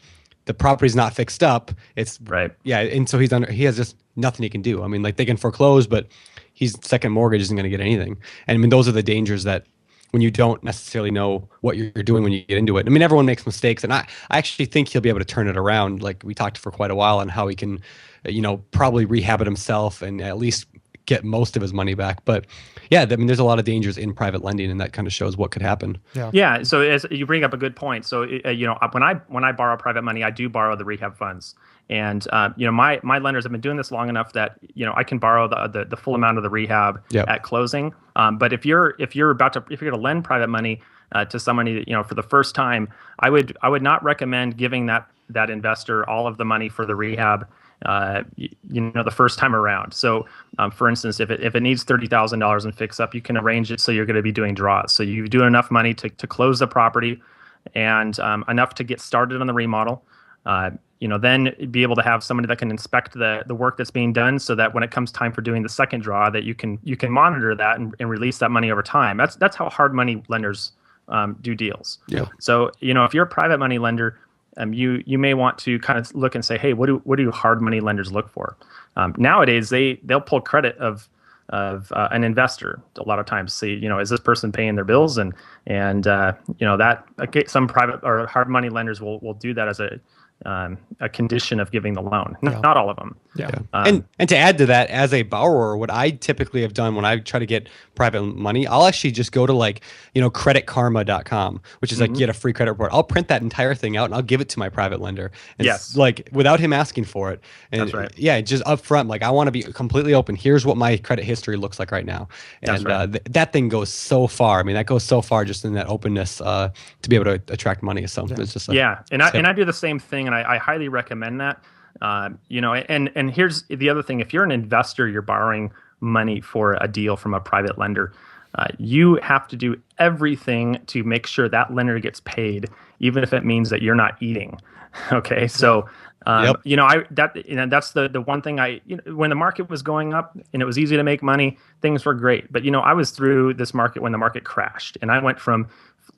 The property's not fixed up. It's right. Yeah, and so he has just nothing he can do. I mean, they can foreclose, but his second mortgage isn't going to get anything. And I mean, those are the dangers that when you don't necessarily know what you're doing when you get into it. I mean, everyone makes mistakes, and I actually think he'll be able to turn it around. Like we talked for quite a while on how he can, probably rehab it himself and at least get most of his money back. But yeah, I mean, there's a lot of dangers in private lending, and that kind of shows what could happen. Yeah. So as you bring up a good point. So when I borrow private money, I do borrow the rehab funds, and my lenders have been doing this long enough that I can borrow the full amount of the rehab at closing. But if you're going to lend private money to somebody for the first time, I would not recommend giving that investor all of the money for the rehab. The first time around. So, for instance, if it needs $30,000 in fix up, you can arrange it so you're going to be doing draws. So you do enough money to close the property, and enough to get started on the remodel. Then be able to have somebody that can inspect the work that's being done, so that when it comes time for doing the second draw, that you can monitor that and release that money over time. That's how hard money lenders do deals. Yeah. So if you're a private money lender, you may want to kind of look and say, hey, what do hard money lenders look for? Nowadays, they'll pull credit of an investor a lot of times. See, is this person paying their bills? And some private or hard money lenders will do that as a condition of giving the loan. Not all of them. Yeah. And to add to that, as a borrower, what I typically have done when I try to get private money, I'll actually just go to creditkarma.com, which is get a free credit report. I'll print that entire thing out and I'll give it to my private lender. And without him asking for it. And that's right. Yeah, just up front, I want to be completely open. Here's what my credit history looks like right now. And that thing goes so far. I mean, that goes so far just in that openness to be able to attract money. So it's just and I do the same thing, and I highly recommend that. And here's the other thing: if you're an investor, you're borrowing money for a deal from a private lender. You have to do everything to make sure that lender gets paid, even if it means that you're not eating. Okay, so that's the one thing when the market was going up and it was easy to make money, things were great. But I was through this market when the market crashed, and I went from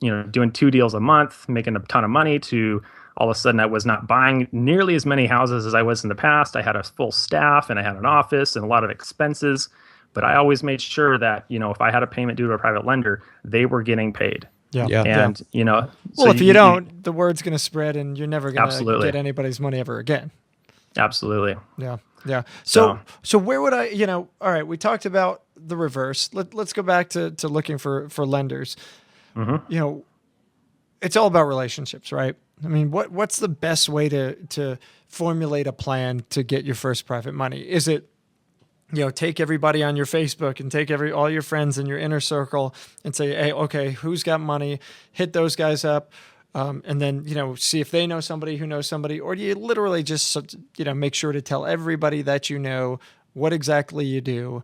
doing 2 deals a month, making a ton of money, to all of a sudden I was not buying nearly as many houses as I was in the past. I had a full staff and I had an office and a lot of expenses, but I always made sure that, if I had a payment due to a private lender, they were getting paid. Yeah. And, well, if you don't, the word's going to spread and you're never going to get anybody's money ever again. Absolutely. Yeah. Yeah. So where would I, all right, we talked about the reverse. Let's go back to looking for lenders. Mm-hmm. It's all about relationships, right? I mean, what's the best way to formulate a plan to get your first private money? Is it, take everybody on your Facebook and take all your friends in your inner circle and say, hey, okay, who's got money? Hit those guys up. And then, see if they know somebody who knows somebody, or do you literally just, make sure to tell everybody that what exactly you do?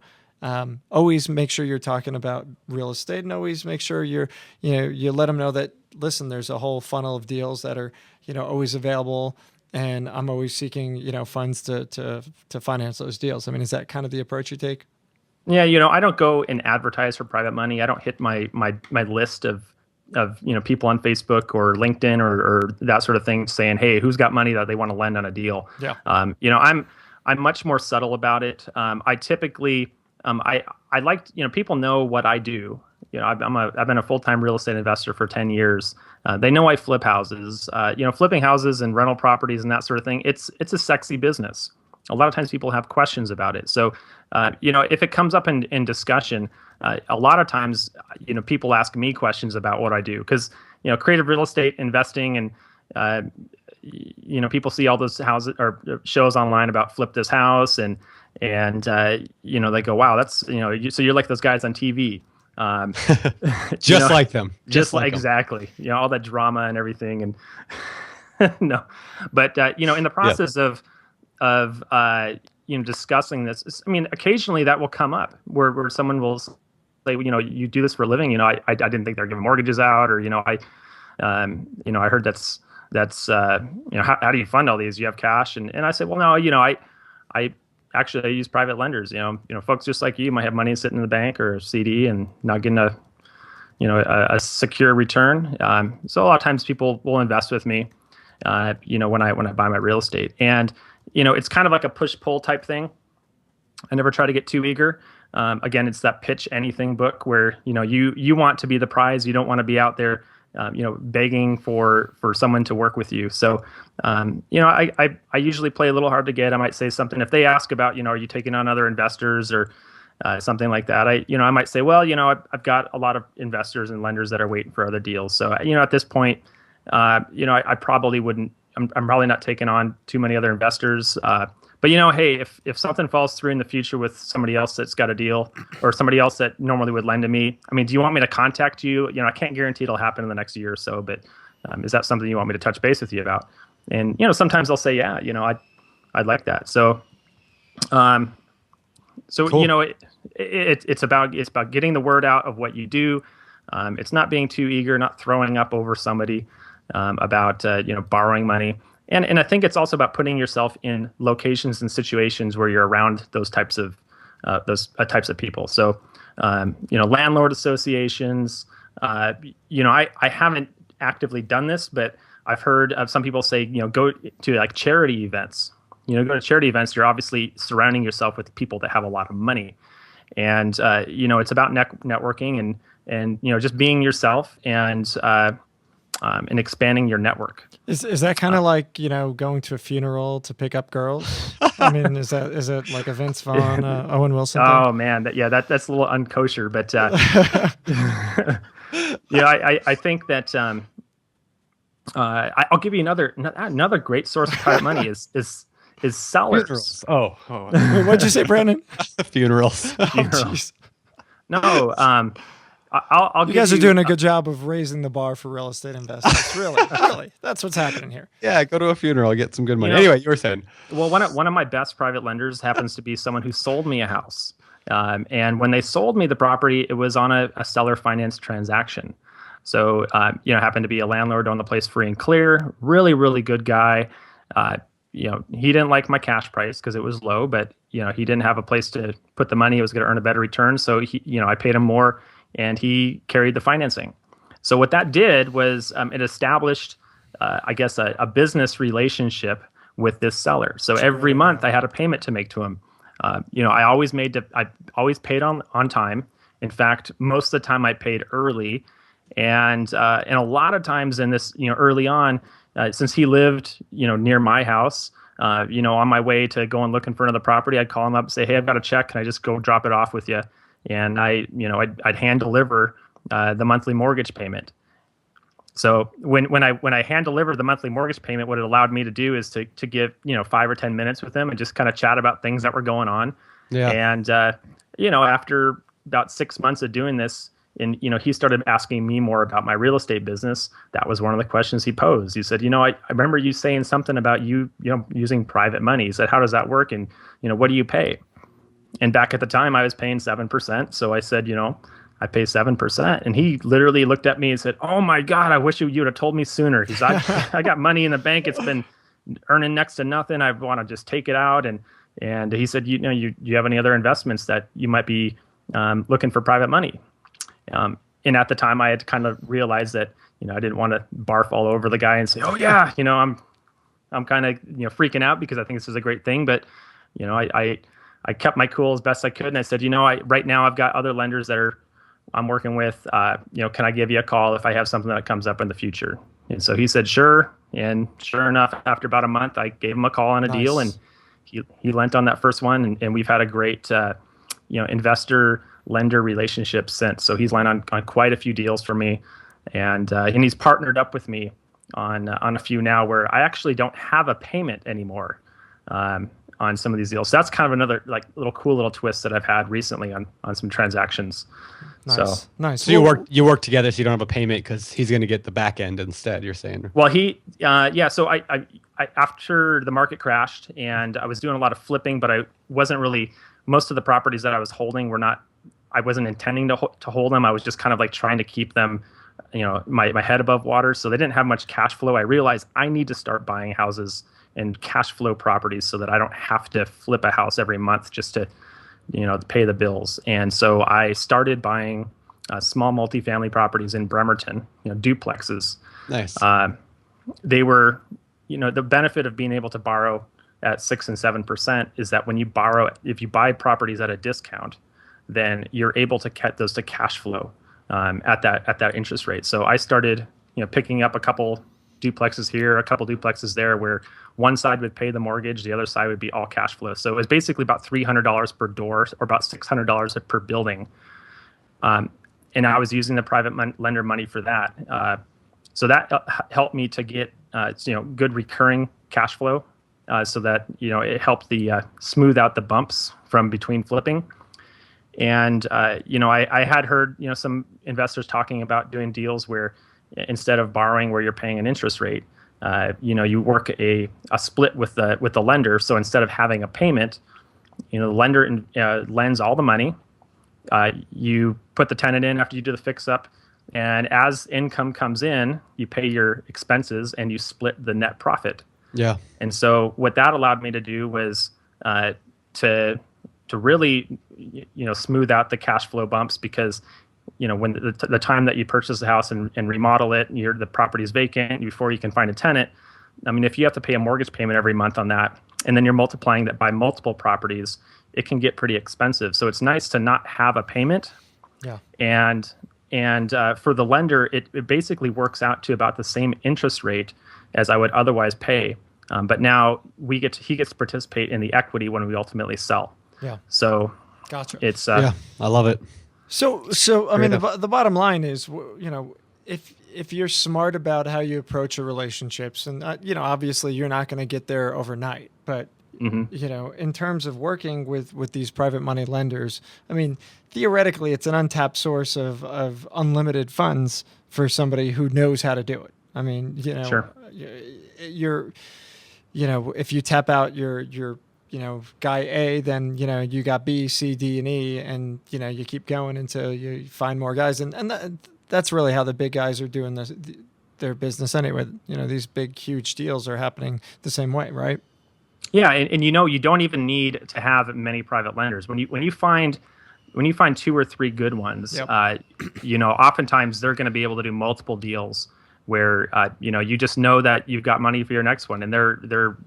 Always make sure you're talking about real estate, and always make sure you let them know that, listen, there's a whole funnel of deals that are, always available, and I'm always seeking, funds to finance those deals. I mean, is that kind of the approach you take? Yeah. I don't go and advertise for private money. I don't hit my list of people on Facebook or LinkedIn or that sort of thing saying, hey, who's got money that they want to lend on a deal? Yeah. I'm much more subtle about it. I typically, I like, people know what I do. I've been a full-time real estate investor for 10 years. They know I flip houses. Flipping houses and rental properties and that sort of thing. It's a sexy business. A lot of times people have questions about it. So, if it comes up in discussion, a lot of times, people ask me questions about what I do, because, creative real estate investing and, people see all those houses or shows online about flip this house, and and they go, wow, that's so you're like those guys on TV. Just like them. Just like exactly. All that drama and everything, and no, but in the process of discussing this, I mean, occasionally that will come up where someone will say, you do this for a living. I didn't think they're giving mortgages out, or I heard that's how do you fund all these? You have cash, and I said, well, no, I actually use private lenders. Folks just like you might have money sitting in the bank or a CD and not getting a secure return. So a lot of times people will invest with me, when I buy my real estate, and it's kind of like a push-pull type thing. I never try to get too eager. Again, it's that pitch anything book where you want to be the prize. You don't want to be out there begging for someone to work with you. So, I usually play a little hard to get. I might say something if they ask about, are you taking on other investors or something like that. I might say, well, I've got a lot of investors and lenders that are waiting for other deals. So, at this point, I probably wouldn't. I'm probably not taking on too many other investors. But hey, if something falls through in the future with somebody else that's got a deal or somebody else that normally would lend to me, I mean, do you want me to contact you? I can't guarantee it'll happen in the next year or so, but is that something you want me to touch base with you about? And sometimes I'll say, yeah, I'd like that. So, cool. It's about getting the word out of what you do. It's not being too eager, not throwing up over somebody about borrowing money. And I think it's also about putting yourself in locations and situations where you're around those types of people. So, landlord associations. I haven't actively done this, but I've heard of some people say, go to like charity events. Go to charity events. You're obviously surrounding yourself with people that have a lot of money, and it's about networking and just being yourself and expanding your network. Is that kind of like going to a funeral to pick up girls? I mean, is it like a Vince Vaughn, Owen Wilson thing? Oh man, that's a little unkosher, but I think that I'll give you another great source of private money is sellers. Funerals. Oh. Wait, what'd you say, Brandon? Funerals. Jeez. No, I'll you guys are doing a good job of raising the bar for real estate investors. Really, that's what's happening here. Yeah, go to a funeral, get some good money. Anyway, you were saying. Well, one of my best private lenders happens to be someone who sold me a house, and when they sold me the property, it was on a seller finance transaction. So, happened to be a landlord, owned the place free and clear. Really, really good guy. He didn't like my cash price because it was low, but he didn't have a place to put the money. It was going to earn a better return, so I paid him more. And he carried the financing. So what that did was it established, a business relationship with this seller. So every month I had a payment to make to him. I always paid on time. In fact, most of the time I paid early, and a lot of times in this, early on, since he lived, near my house. On my way to go and looking for another property, I'd call him up and say, hey, I've got a check. Can I just go drop it off with you? And I'd hand deliver the monthly mortgage payment. So when I hand delivered the monthly mortgage payment, what it allowed me to do is to give 5 or 10 minutes with him and just kind of chat about things that were going on. Yeah. And after about 6 months of doing this, and he started asking me more about my real estate business. That was one of the questions he posed. He said, I remember you saying something about you using private money. He said, how does that work? And what do you pay? And back at the time, I was paying 7%. So I said, I pay 7%. And he literally looked at me and said, oh, my God, I wish you would have told me sooner. He's like, I got money in the bank. It's been earning next to nothing. I want to just take it out. And he said, you have any other investments that you might be looking for private money? And at the time, I had kind of realized that, I didn't want to barf all over the guy and say, oh, yeah, I'm kind of, freaking out because I think this is a great thing. But, I kept my cool as best I could. And I said, right now I've got other lenders that I'm working with. Can I give you a call if I have something that comes up in the future? And so he said, sure. And sure enough, after about a month, I gave him a call on a deal, and he lent on that first one. And we've had a great, investor lender relationship since. So he's lent on quite a few deals for me. And he's partnered up with me on a few now where I actually don't have a payment anymore. on some of these deals. So that's kind of another like cool little twist that I've had recently on some transactions. Nice. Nice. So you work together, so you don't have a payment because he's going to get the back end instead. You're saying? Well, So I after the market crashed and I was doing a lot of flipping, but I wasn't really. Most of the properties that I was holding were not. I wasn't intending to hold them. I was just kind of like trying to keep them, my head above water. So they didn't have much cash flow. I realized I need to start buying houses and cash flow properties so that I don't have to flip a house every month just to, to pay the bills. And so I started buying small multifamily properties in Bremerton, duplexes. Nice. They were, the benefit of being able to borrow at 6 and 7% is that when you borrow, if you buy properties at a discount, then you're able to get those to cash flow at that interest rate. So I started, picking up a couple duplexes here, a couple duplexes there, where one side would pay the mortgage, the other side would be all cash flow. So it was basically about $300 per door, or about $600 per building. And I was using the private lender money for that. So that helped me to get good recurring cash flow, so that it helped smooth out the bumps from between flipping. And, I had heard, some investors talking about doing deals where instead of borrowing where you're paying an interest rate, you work a split with the lender. So instead of having a payment, the lender lends all the money. You put the tenant in after you do the fix up. And as income comes in, you pay your expenses and you split the net profit. Yeah. And so what that allowed me to do was to really, smooth out the cash flow bumps, because, when the time that you purchase the house and remodel it, the property is vacant before you can find a tenant. I mean, if you have to pay a mortgage payment every month on that, and then you're multiplying that by multiple properties, it can get pretty expensive. So it's nice to not have a payment. Yeah. And for the lender, it basically works out to about the same interest rate as I would otherwise pay. But now he gets to participate in the equity when we ultimately sell. Yeah. So gotcha. It's I love it. So I mean, the bottom line is, if you're smart about how you approach your relationships, and obviously you're not going to get there overnight, but in terms of working with these private money lenders, I mean, theoretically, it's an untapped source of unlimited funds for somebody who knows how to do it. I mean, Sure. If you tap out your guy A, then, you got B, C, D, and E, and, you keep going until you find more guys. And that's really how the big guys are doing their business anyway. These big, huge deals are happening the same way, right? Yeah. And you don't even need to have many private lenders. When you find 2 or 3 good ones, Yep. Oftentimes they're going to be able to do multiple deals where, you just know that you've got money for your next one, and they're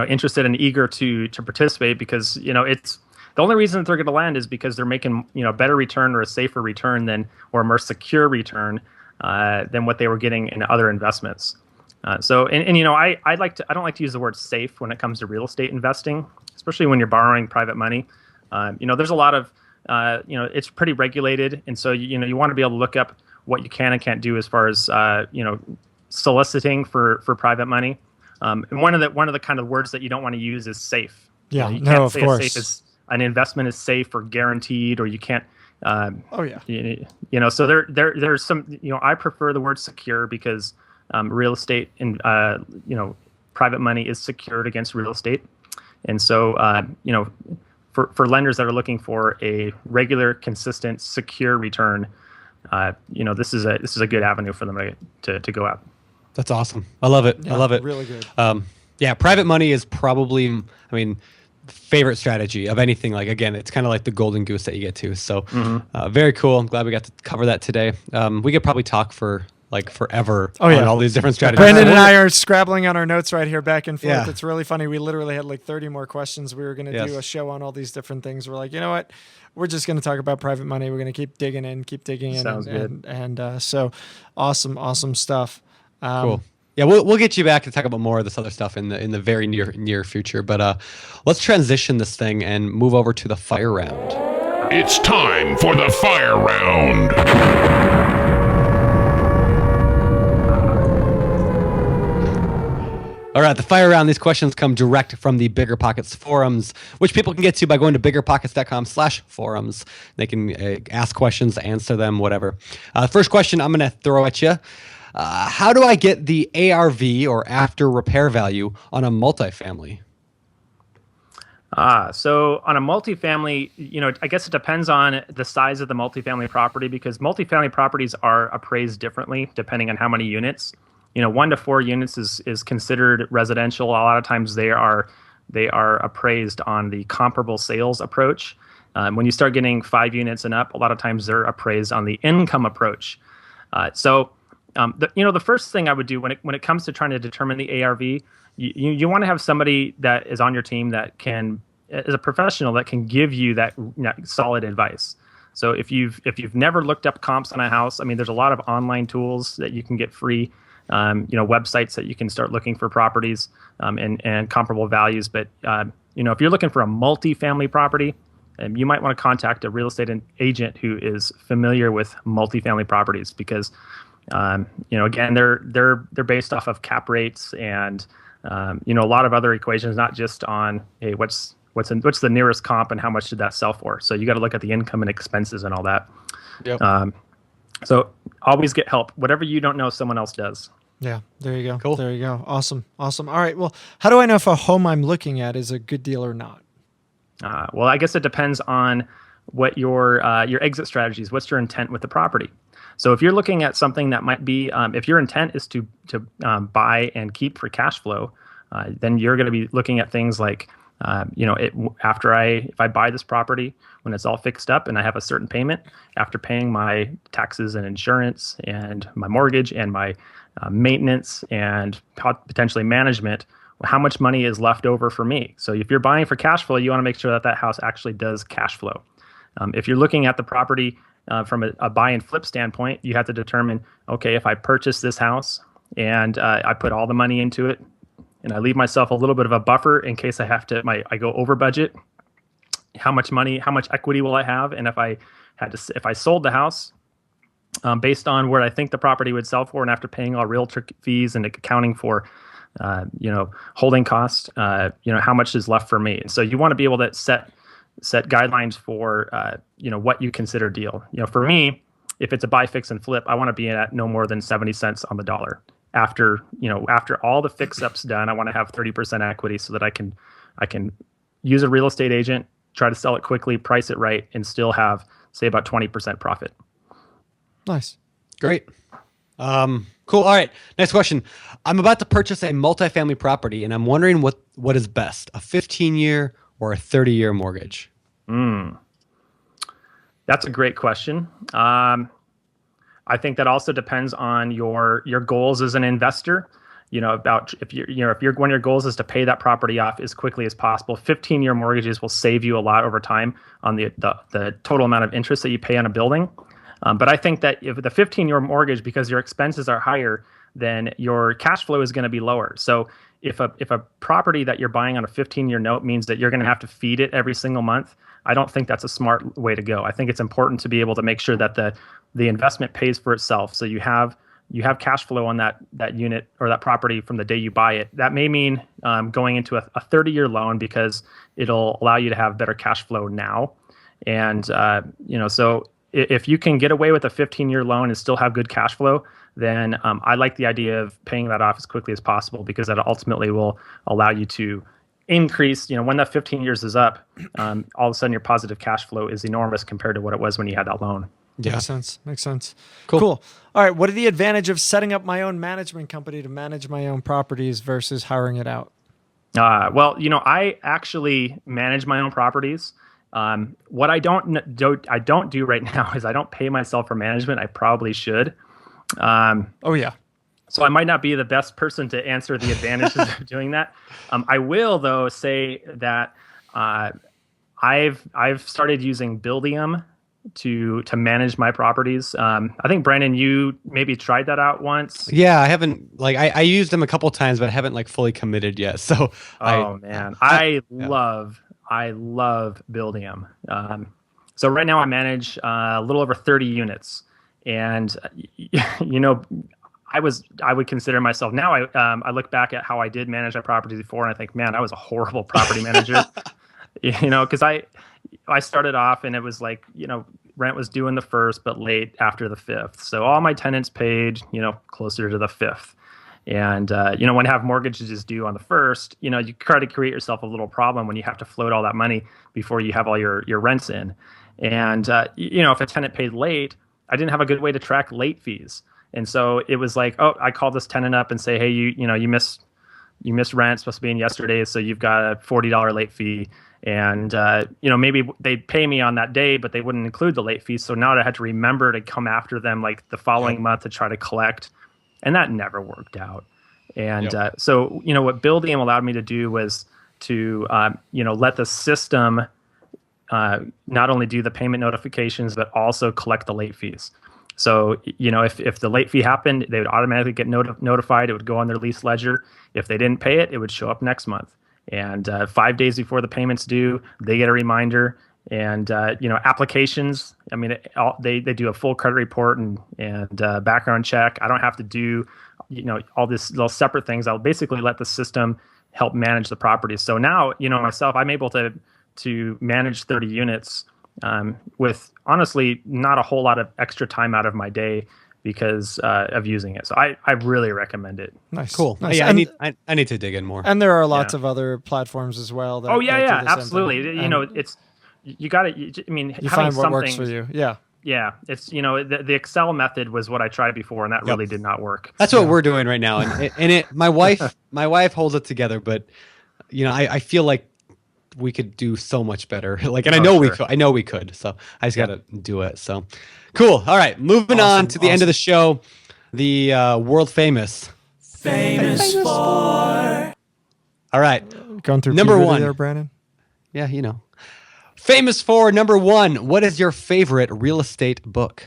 interested and eager to participate, because it's the only reason that they're going to lend is because they're making a better return or a safer return or a more secure return than what they were getting in other investments. I don't like to use the word safe when it comes to real estate investing, especially when you're borrowing private money. There's a lot of it's pretty regulated, and so you want to be able to look up what you can and can't do as far as soliciting for private money. And one of the kind of words that you don't want to use is safe. Yeah, you can't of say course. Safe is an investment is safe or guaranteed, or you can't. Oh yeah. So there's some. I prefer the word secure, because real estate and private money is secured against real estate, and so for lenders that are looking for a regular, consistent, secure return, this is a good avenue for them to go out. That's awesome. I love it. Yeah, I love it. Really good. Private money is probably, favorite strategy of anything. Like, again, it's kind of like the golden goose that you get to. So very cool. I'm glad we got to cover that today. We could probably talk for forever on all these different strategies. Brandon and I are scrabbling on our notes right here back and forth. Yeah. It's really funny. We literally had like 30 more questions. We were going to Yes. do a show on all these different things. We're like, you know what? We're just going to talk about private money. We're going to keep digging in. Sounds good. And so awesome stuff. Cool. Yeah, we'll get you back to talk about more of this other stuff in the very near future. But let's transition this thing and move over to the fire round. It's time for the fire round. All All right, the fire round. These questions come direct from the BiggerPockets forums, which people can get to by going to biggerpockets.com/forums. They can ask questions, answer them, whatever. First question I'm going to throw at you. How do I get the ARV or after repair value on a multifamily? So on a multifamily, I guess it depends on the size of the multifamily property, because multifamily properties are appraised differently depending on how many units. 1 to 4 units is considered residential. A lot of times they are appraised on the comparable sales approach. When you start getting 5 units and up, a lot of times they're appraised on the income approach. The first thing I would do when it comes to trying to determine the ARV, you want to have somebody that is on your team that is a professional that can give you that solid advice. So if you've never looked up comps on a house, there's a lot of online tools that you can get free, websites that you can start looking for properties and comparable values. But if you're looking for a multifamily property, you might want to contact a real estate agent who is familiar with multifamily properties, because again, they're based off of cap rates and a lot of other equations, not just on, hey, what's the nearest comp and how much did that sell for. So you got to look at the income and expenses and all that. Yep. So always get help. Whatever you don't know, someone else does. Yeah, there you go. Cool. There you go. Awesome. All right. Well, how do I know if a home I'm looking at is a good deal or not? Well, I guess it depends on what your exit strategy is. What's your intent with the property? So if you're looking at something that might be, if your intent is to buy and keep for cash flow, then you're going to be looking at things like, if I buy this property, when it's all fixed up and I have a certain payment, after paying my taxes and insurance and my mortgage and my maintenance and potentially management, how much money is left over for me? So if you're buying for cash flow, you want to make sure that house actually does cash flow. If you're looking at the property from a buy and flip standpoint, you have to determine, okay, if I purchase this house and I put all the money into it and I leave myself a little bit of a buffer in case I go over budget, how much equity will I have? And if I sold the house based on where I think the property would sell for, and after paying all realtor fees and accounting for holding costs, how much is left for me? And so you want to be able to set guidelines for what you consider deal. For me, if it's a buy, fix, and flip, I want to be at no more than 70 cents on the dollar. After all the fix-ups done, I want to have 30% equity so that I can use a real estate agent, try to sell it quickly, price it right, and still have, say, about 20% profit. Nice. Great. Cool. All right. Next question. I'm about to purchase a multifamily property, and I'm wondering what is best, a 15-year or a 30-year mortgage? That's a great question. I think that also depends on your goals as an investor. About if one of your goals is to pay that property off as quickly as possible, 15-year mortgages will save you a lot over time on the total amount of interest that you pay on a building. But I think that if the 15-year mortgage, because your expenses are higher, then your cash flow is going to be lower. So if a property that you're buying on a 15-year note means that you're going to have to feed it every single month, I don't think that's a smart way to go. I think it's important to be able to make sure that the investment pays for itself. So you have cash flow on that unit or that property from the day you buy it. That may mean going into a 30-year loan, because it'll allow you to have better cash flow now. And so if you can get away with a 15-year loan and still have good cash flow, then I like the idea of paying that off as quickly as possible, because that ultimately will allow you to increase, when that 15 years is up, all of a sudden your positive cash flow is enormous compared to what it was when you had that loan. Yeah. Makes sense. Cool. All right. What are the advantage of setting up my own management company to manage my own properties versus hiring it out? Well, I actually manage my own properties. What I don't do right now is I don't pay myself for management. I probably should. Oh yeah. So I might not be the best person to answer the advantages of doing that. I will, though, say that I've started using Buildium to manage my properties. I think, Brandon, you maybe tried that out once. Yeah, I haven't I used them a couple times, but I haven't fully committed yet. So I love Buildium. So right now I manage a little over 30 units, and I would consider myself now. I look back at how I did manage my properties before, and I think, man, I was a horrible property manager. Because I started off and it was like, rent was due in the first, but late after the fifth. So all my tenants paid, closer to the fifth. And, when you have mortgages due on the first, you try to create yourself a little problem when you have to float all that money before you have all your rents in. And, if a tenant paid late, I didn't have a good way to track late fees. And so it was like, oh, I call this tenant up and say, hey, you missed rent, supposed to be in yesterday, so you've got a $40 late fee. And, maybe they'd pay me on that day, but they wouldn't include the late fee. So now I had to remember to come after them like the following month to try to collect. And that never worked out. And so, what Building allowed me to do was to, let the system not only do the payment notifications, but also collect the late fees. So, if the late fee happened, they would automatically get notified. It would go on their lease ledger. If they didn't pay it, it would show up next month. And 5 days before the payment's due, they get a reminder. And applications. I mean, they do a full credit report and background check. I don't have to do all this little separate things. I'll basically let the system help manage the property. So now myself, I'm able to manage 30 units with honestly not a whole lot of extra time out of my day because of using it. So I really recommend it. Nice. Cool. Nice. Yeah, And, I need to dig in more. and there are lots of other platforms as well. That, that do the same absolutely. thing. It's you got to. I mean, You having find what works for you. Yeah. Yeah, it's the Excel method was what I tried before, and that really did not work. That's what we're doing right now, and my wife holds it together, but I feel like we could do so much better. Like, and I know we could. So I just got to do it. So cool. All right, moving on to the end of the show. The world famous for. All right, Going through number puberty one there, Brandon. Yeah, famous for number one. What is your favorite real estate book?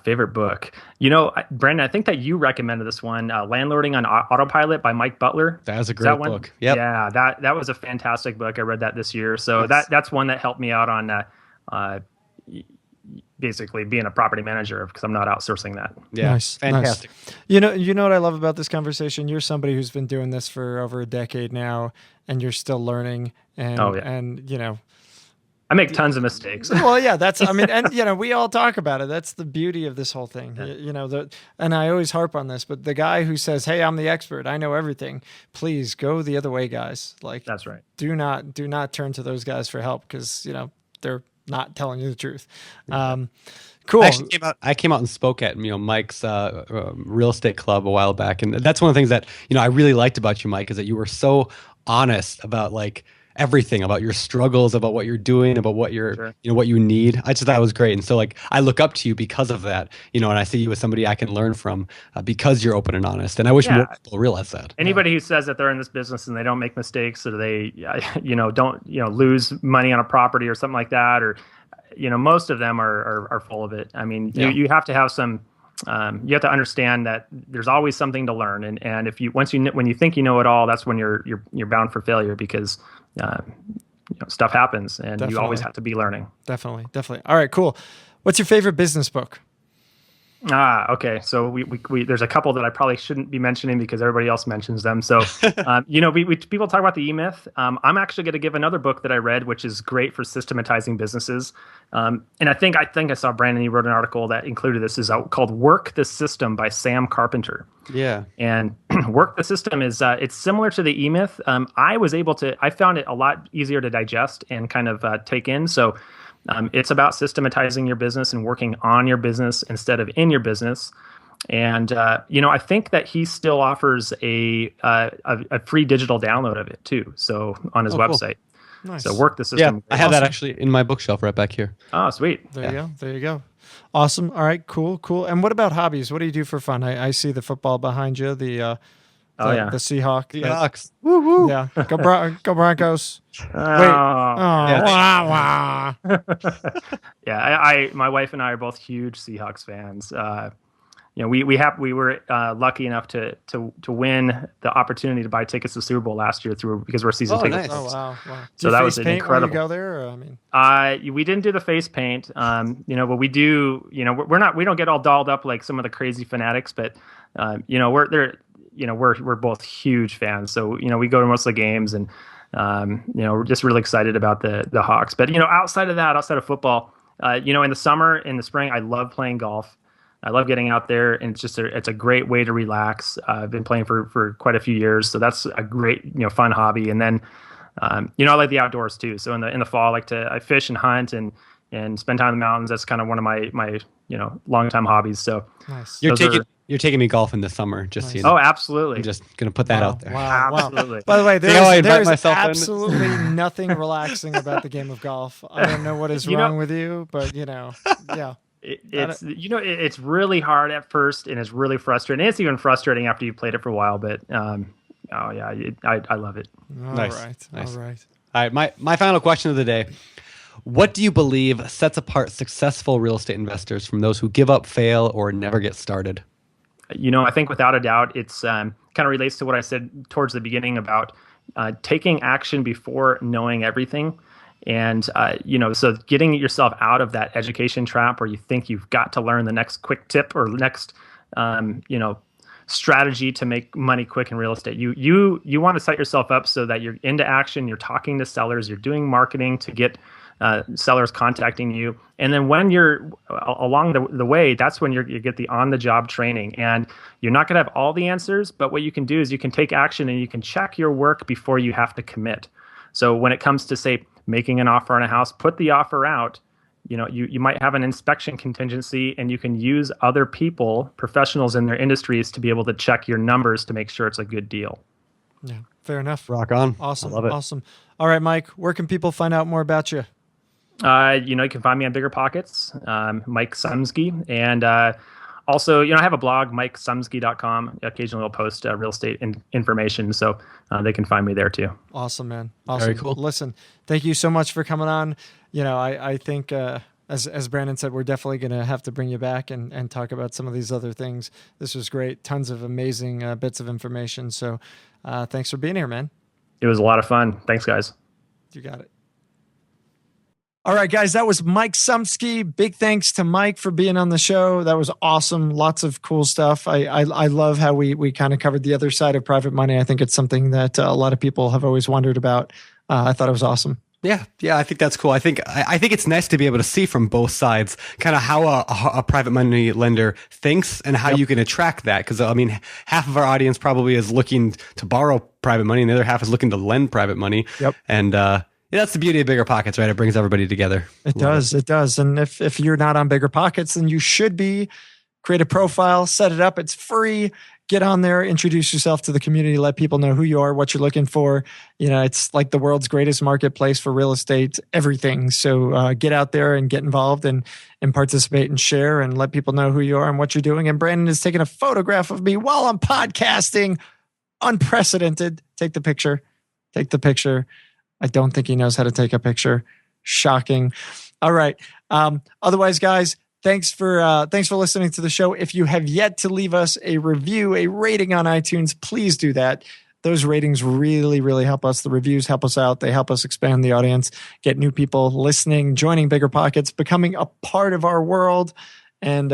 Favorite book. Brandon, I think that you recommended this one, Landlording on Autopilot by Mike Butler. That was a great book. Yep. Yeah, that was a fantastic book. I read that this year. So that's one that helped me out on basically being a property manager because I'm not outsourcing that. Yeah, nice, fantastic. Nice. You know what I love about this conversation? You're somebody who's been doing this for over a decade now, and you're still learning. And I make tons of mistakes. Well, yeah, and we all talk about it. That's the beauty of this whole thing. Yeah. And I always harp on this, but the guy who says, "Hey, I'm the expert. I know everything." Please go the other way, guys. Like, that's right. Do not turn to those guys for help because they're not telling you the truth. Cool. I came out and spoke at Mike's real estate club a while back, and that's one of the things that I really liked about you, Mike, is that you were so honest about like everything, about your struggles, about what you're doing, about what what you need. I just thought it was great, and so like I look up to you because of that, and I see you as somebody I can learn from because you're open and honest. And I wish more people realize that. Anybody who says that they're in this business and they don't make mistakes, or they don't lose money on a property or something like that, or most of them are full of it. I mean, you have to have some. You have to understand that there's always something to learn, and if when you think you know it all, that's when you're bound for failure because stuff happens, and you always have to be learning. Definitely. All right, cool. What's your favorite business book? Okay. So we there's a couple that I probably shouldn't be mentioning because everybody else mentions them. So, people talk about the E-Myth. I'm actually going to give another book that I read, which is great for systematizing businesses. And I think I saw Brandon, you wrote an article that included this, is called Work the System by Sam Carpenter. Yeah. And Work the System is, it's similar to the E-Myth. I found it a lot easier to digest and kind of take in. So, it's about systematizing your business and working on your business instead of in your business. And, I think that he still offers a free digital download of it too. So on his website. Cool. Nice. So Work the System. Yeah, I have that actually in my bookshelf right back here. Oh, sweet. There you go. Awesome. All right, cool. And what about hobbies? What do you do for fun? I see the football behind you, the Seahawks. Seahawks. Woo woo. Yeah. Go Broncos. Wait. Yeah. My wife and I are both huge Seahawks fans. we were lucky enough to win the opportunity to buy tickets to Super Bowl last year because we're season ticket nice. holders. Oh wow! So that was an incredible. When you go there, or, I mean, we didn't do the face paint, but we do. We don't get all dolled up like some of the crazy fanatics, but we're both huge fans. So we go to most of the games, and we're just really excited about the Hawks. But outside of football, in the summer, in the spring, I love playing golf. I love getting out there, and it's a great way to relax. I've been playing for quite a few years, so that's a great fun hobby. And then I like the outdoors too. So in the fall, I fish and hunt and spend time in the mountains. That's kind of one of my long-time hobbies. So nice. You're taking me golfing this summer, just so you know. Oh, absolutely. I'm just gonna put that out there. Wow, absolutely. By the way, I invite there's myself in? absolutely nothing relaxing about the game of golf. I don't know what is wrong with you, but yeah. It's really hard at first, and it's really frustrating. And it's even frustrating after you've played it for a while. But I love it. Nice. All right. All right, my final question of the day. What do you believe sets apart successful real estate investors from those who give up, fail, or never get started? I think without a doubt, it's kind of relates to what I said towards the beginning about taking action before knowing everything. And, so getting yourself out of that education trap where you think you've got to learn the next quick tip or next, strategy to make money quick in real estate. You want to set yourself up so that you're into action, you're talking to sellers, you're doing marketing to get sellers contacting you. And then when you're along the way, that's when you get the on-the-job training. And you're not going to have all the answers, but what you can do is you can take action and you can check your work before you have to commit. So when it comes to, say, making an offer on a house, put the offer out. You might have an inspection contingency, and you can use other people, professionals in their industries, to be able to check your numbers to make sure it's a good deal. Yeah, fair enough. Rock on. Awesome. I love it. Awesome. All right, Mike, where can people find out more about you? You can find me on BiggerPockets, Mike Sumsky. And also, I have a blog, MikeSumsky.com. Occasionally I'll post real estate information, so they can find me there too. Awesome, man. Awesome. Very cool. Listen, thank you so much for coming on. I think, as Brandon said, we're definitely going to have to bring you back and talk about some of these other things. This was great. Tons of amazing bits of information. So thanks for being here, man. It was a lot of fun. Thanks, guys. You got it. All right, guys, that was Mike Sumsky. Big thanks to Mike for being on the show. That was awesome. Lots of cool stuff. I love how we kind of covered the other side of private money. I think it's something that a lot of people have always wondered about. I thought it was awesome. Yeah, I think that's cool. I think it's nice to be able to see from both sides kind of how a private money lender thinks and how you can attract that. Because half of our audience probably is looking to borrow private money, and the other half is looking to lend private money. Yep. And that's the beauty of BiggerPockets, right? It brings everybody together. It does. And if you're not on BiggerPockets, then you should be. Create a profile, set it up. It's free. Get on there, introduce yourself to the community, let people know who you are, what you're looking for. It's like the world's greatest marketplace for real estate, everything. So get out there and get involved and participate and share and let people know who you are and what you're doing. And Brandon is taking a photograph of me while I'm podcasting. Unprecedented. Take the picture. I don't think he knows how to take a picture. Shocking. All right. Otherwise, guys, thanks for listening to the show. If you have yet to leave us a review, a rating on iTunes, please do that. Those ratings really, really help us. The reviews help us out. They help us expand the audience, get new people listening, joining BiggerPockets, becoming a part of our world. And,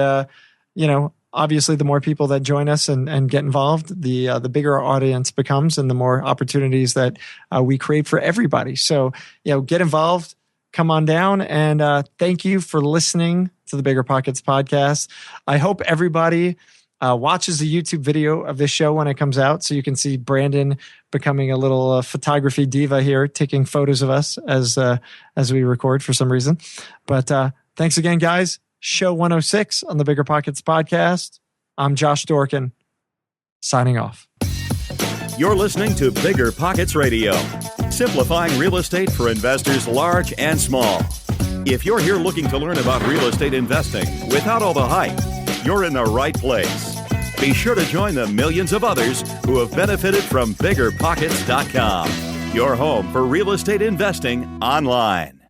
obviously, the more people that join us and get involved, the bigger our audience becomes and the more opportunities that we create for everybody. So, get involved, come on down, and thank you for listening to the BiggerPockets podcast. I hope everybody watches the YouTube video of this show when it comes out so you can see Brandon becoming a little photography diva here, taking photos of us as we record for some reason. But thanks again, guys. Show 106 on the BiggerPockets podcast. I'm Josh Dorkin, signing off. You're listening to BiggerPockets Radio, simplifying real estate for investors large and small. If you're here looking to learn about real estate investing without all the hype, you're in the right place. Be sure to join the millions of others who have benefited from BiggerPockets.com, your home for real estate investing online.